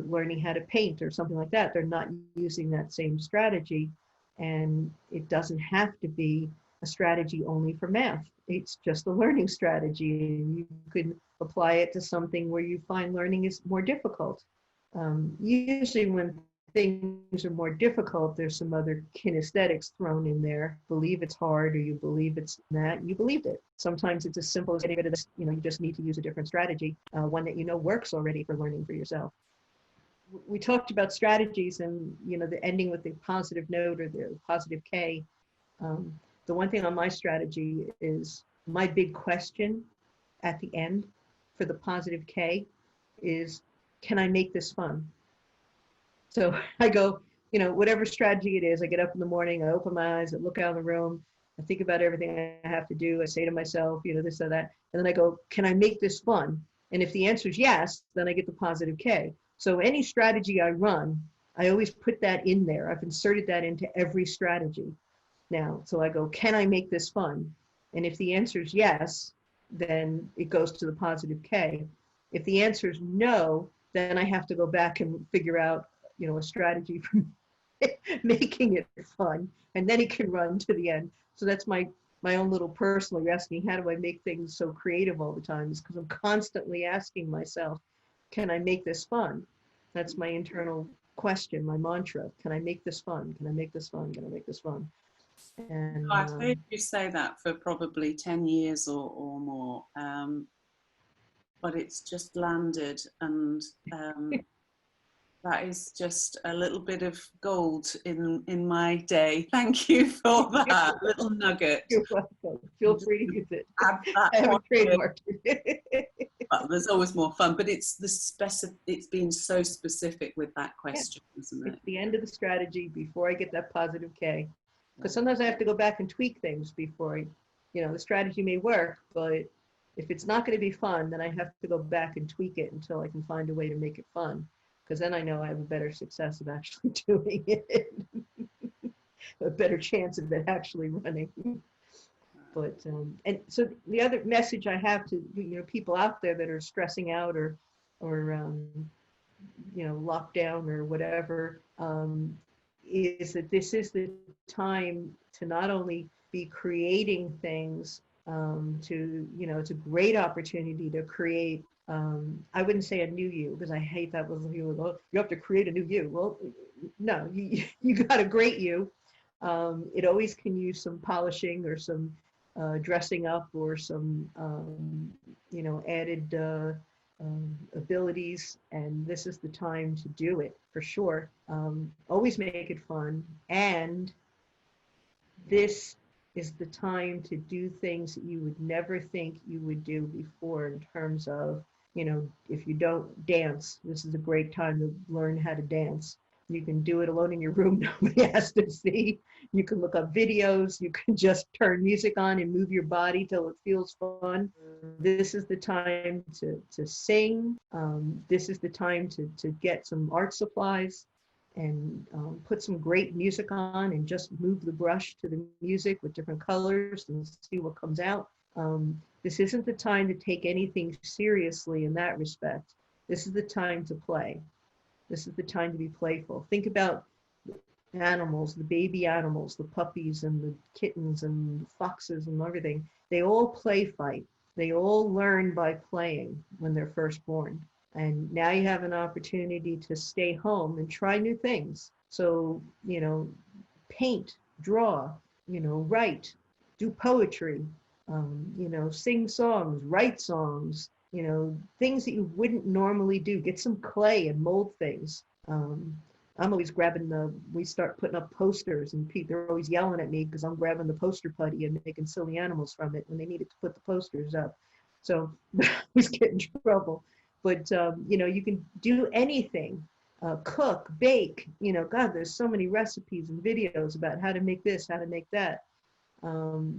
learning how to paint or something like that, they're not using that same strategy. And it doesn't have to be a strategy only for math. It's just a learning strategy. And you can apply it to something where you find learning is more difficult. Usually when things are more difficult, there's some other kinesthetics thrown in there. Believe it's hard, or you believe it's that, you believed it. Sometimes it's as simple as getting rid of this, you just need to use a different strategy, one that works already for learning for yourself. We talked about strategies and, the ending with the positive note or the positive K. The one thing on my strategy is my big question at the end for the positive K is, can I make this fun? So I go, whatever strategy it is, I get up in the morning, I open my eyes, I look out in the room, I think about everything I have to do. I say to myself, this or that. And then I go, can I make this fun? And if the answer is yes, then I get the positive K. So any strategy I run, I always put that in there. I've inserted that into every strategy now. So I go, can I make this fun? And if the answer is yes, then it goes to the positive K. If the answer is no, then I have to go back and figure out, a strategy for making it fun. And then it can run to the end. So that's my own little personal, you're asking, how do I make things so creative all the time? Is because I'm constantly asking myself, can I make this fun? That's my internal question, my mantra. Can I make this fun? Can I make this fun? Can I make this fun? And I've heard you say that for probably 10 years or more, but it's just landed, and that is just a little bit of gold in my day. Thank you for that little nugget. You're welcome. Feel free to use it. I haven't trademarked it. There's always more fun, but it's it's being so specific with that question, isn't it? It's the end of the strategy before I get that positive K. Because sometimes I have to go back and tweak things before the strategy may work, but if it's not going to be fun, then I have to go back and tweak it until I can find a way to make it fun. Because then I know I have a better success of actually doing it, a better chance of it actually running. But and so the other message I have to people out there that are stressing out or locked down or whatever, is that this is the time to not only be creating things, it's a great opportunity to create. I wouldn't say a new you, because I hate that with you. Oh, you have to create a new you. Well, no, you got a great you. It always can use some polishing or some dressing up or some added abilities, and this is the time to do it for sure. Always make it fun, and this is the time to do things that you would never think you would do before, in terms of, if you don't dance, this is a great time to learn how to dance. You can do it alone in your room, nobody has to see. You can look up videos, you can just turn music on and move your body till it feels fun. This is the time to sing. This is the time to get some art supplies and put some great music on and just move the brush to the music with different colors and see what comes out. This isn't the time to take anything seriously in that respect. This is the time to play. This is the time to be playful. Think about animals, the baby animals, the puppies and the kittens and the foxes and everything. They all play fight. They all learn by playing when they're first born. And now you have an opportunity to stay home and try new things. So, paint, draw, write, do poetry, sing songs, write songs, things that you wouldn't normally do. Get some clay and mold things. I'm always we start putting up posters, and they're always yelling at me because I'm grabbing the poster putty and making silly animals from it when they needed to put the posters up. So I always get in trouble. But, you can do anything, cook, bake, God, there's so many recipes and videos about how to make this, how to make that.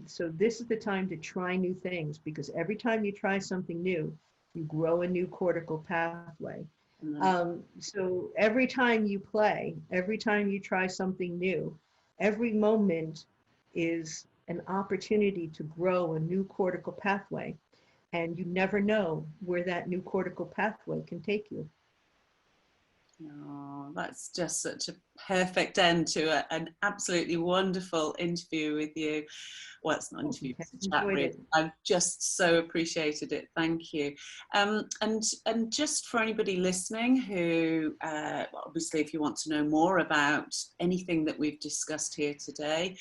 So this is the time to try new things, because every time you try something new, you grow a new cortical pathway. So every time you play, every time you try something new, every moment is an opportunity to grow a new cortical pathway. And you never know where that new cortical pathway can take you. Oh, that's just such a perfect end to an absolutely wonderful interview with you. Well, it's not an interview, it's a chat, really. I've just so appreciated it. Thank you. And just for anybody listening who, obviously, if you want to know more about anything that we've discussed here today,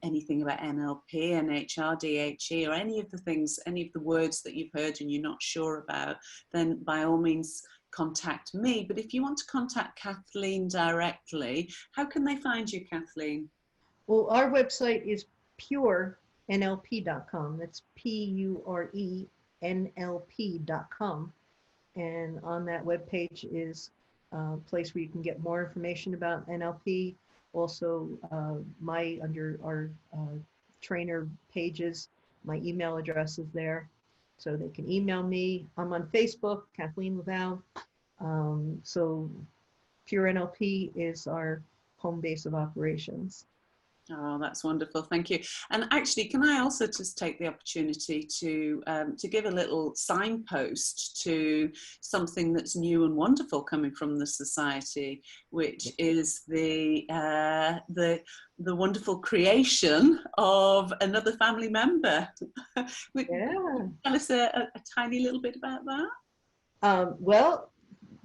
anything about NLP, NHR, DHE, or any of the things, any of the words that you've heard and you're not sure about, then by all means, contact me. But if you want to contact Kathleen directly, how can they find you, Kathleen? Well, our website is purenlp.com. That's PURENLP.com. And on that webpage is a place where you can get more information about NLP. Also, under our trainer pages, my email address is there. So they can email me. I'm on Facebook, Kathleen La Valle. So Pure NLP is our home base of operations. Oh, that's wonderful. Thank you. And actually, can I also just take the opportunity to give a little signpost to something that's new and wonderful coming from the Society, which is the wonderful creation of another family member. Tell us a tiny little bit about that. Well,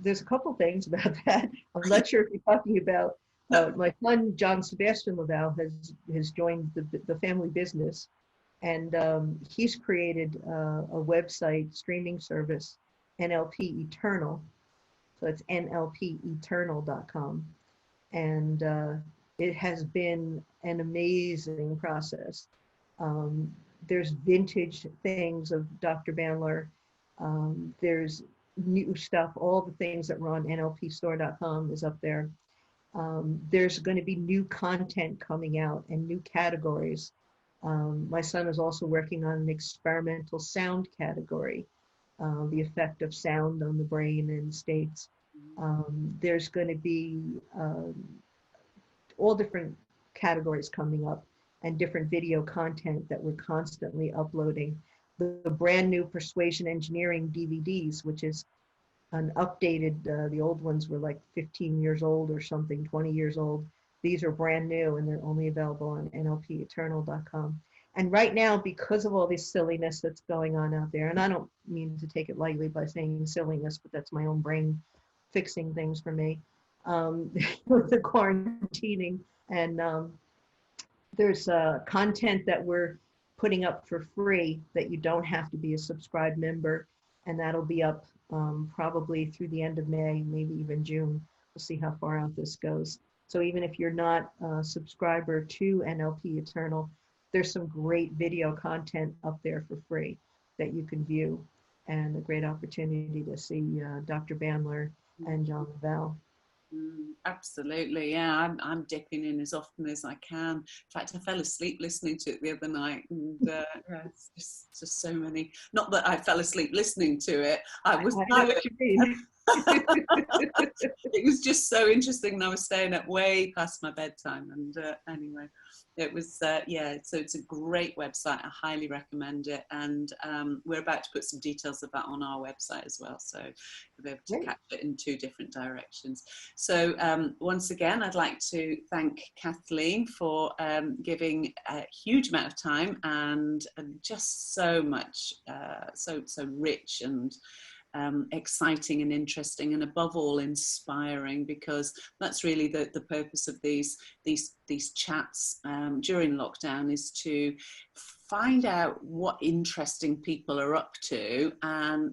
there's a couple things about that. I'm not sure if you're talking about my son, John Sebastian La Valle, has joined the family business, and he's created a website streaming service, NLP Eternal. So it's nlpeternal.com. And it has been an amazing process. There's vintage things of Dr. Bandler, There's new stuff. All the things that were on nlpstore.com is up there. There's going to be new content coming out and new categories. My son is also working on an experimental sound category, the effect of sound on the brain and states. There's going to be all different categories coming up and different video content that we're constantly uploading. The brand new Persuasion Engineering DVDs, which is an updated, the old ones were like 15 years old or something, 20 years old. These are brand new and they're only available on nlpeternal.com. And right now, because of all this silliness that's going on out there, and I don't mean to take it lightly by saying silliness, but that's my own brain fixing things for me, with the quarantining. And there's content that we're putting up for free that you don't have to be a subscribed member, and that'll be up probably through the end of May, maybe even June. We'll see how far out this goes. So even if you're not a subscriber to NLP Eternal, there's some great video content up there for free that you can view, and a great opportunity to see Dr. Bandler and John La Valle. Absolutely, yeah. I'm dipping in as often as I can. In fact, I fell asleep listening to it the other night, and yeah, it's just so many. Not that I fell asleep listening to it. I was. I know what you mean. It was just so interesting, and I was staying up way past my bedtime. And anyway, it was yeah. So it's a great website. I highly recommend it, and we're about to put some details of that on our website as well. So you'll be able to catch it in 2 different directions. So once again, I'd like to thank Kathleen for giving a huge amount of time and just so much, so rich and exciting and interesting, and above all inspiring, because that's really the purpose of these chats during lockdown, is to find out what interesting people are up to,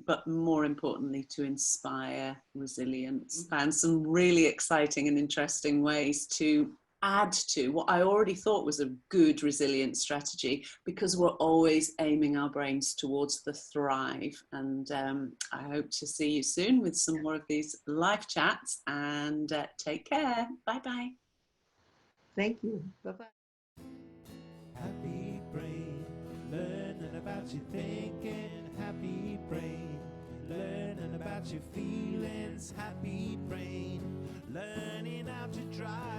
but more importantly to inspire resilience, and some really exciting and interesting ways to add to what I already thought was a good resilience strategy, because we're always aiming our brains towards the thrive. And I hope to see you soon with some more of these live chats, and take care. Bye bye. Thank you. Bye bye. Happy brain, learning about your thinking. Happy brain, learning about your feelings. Happy brain, learning how to drive.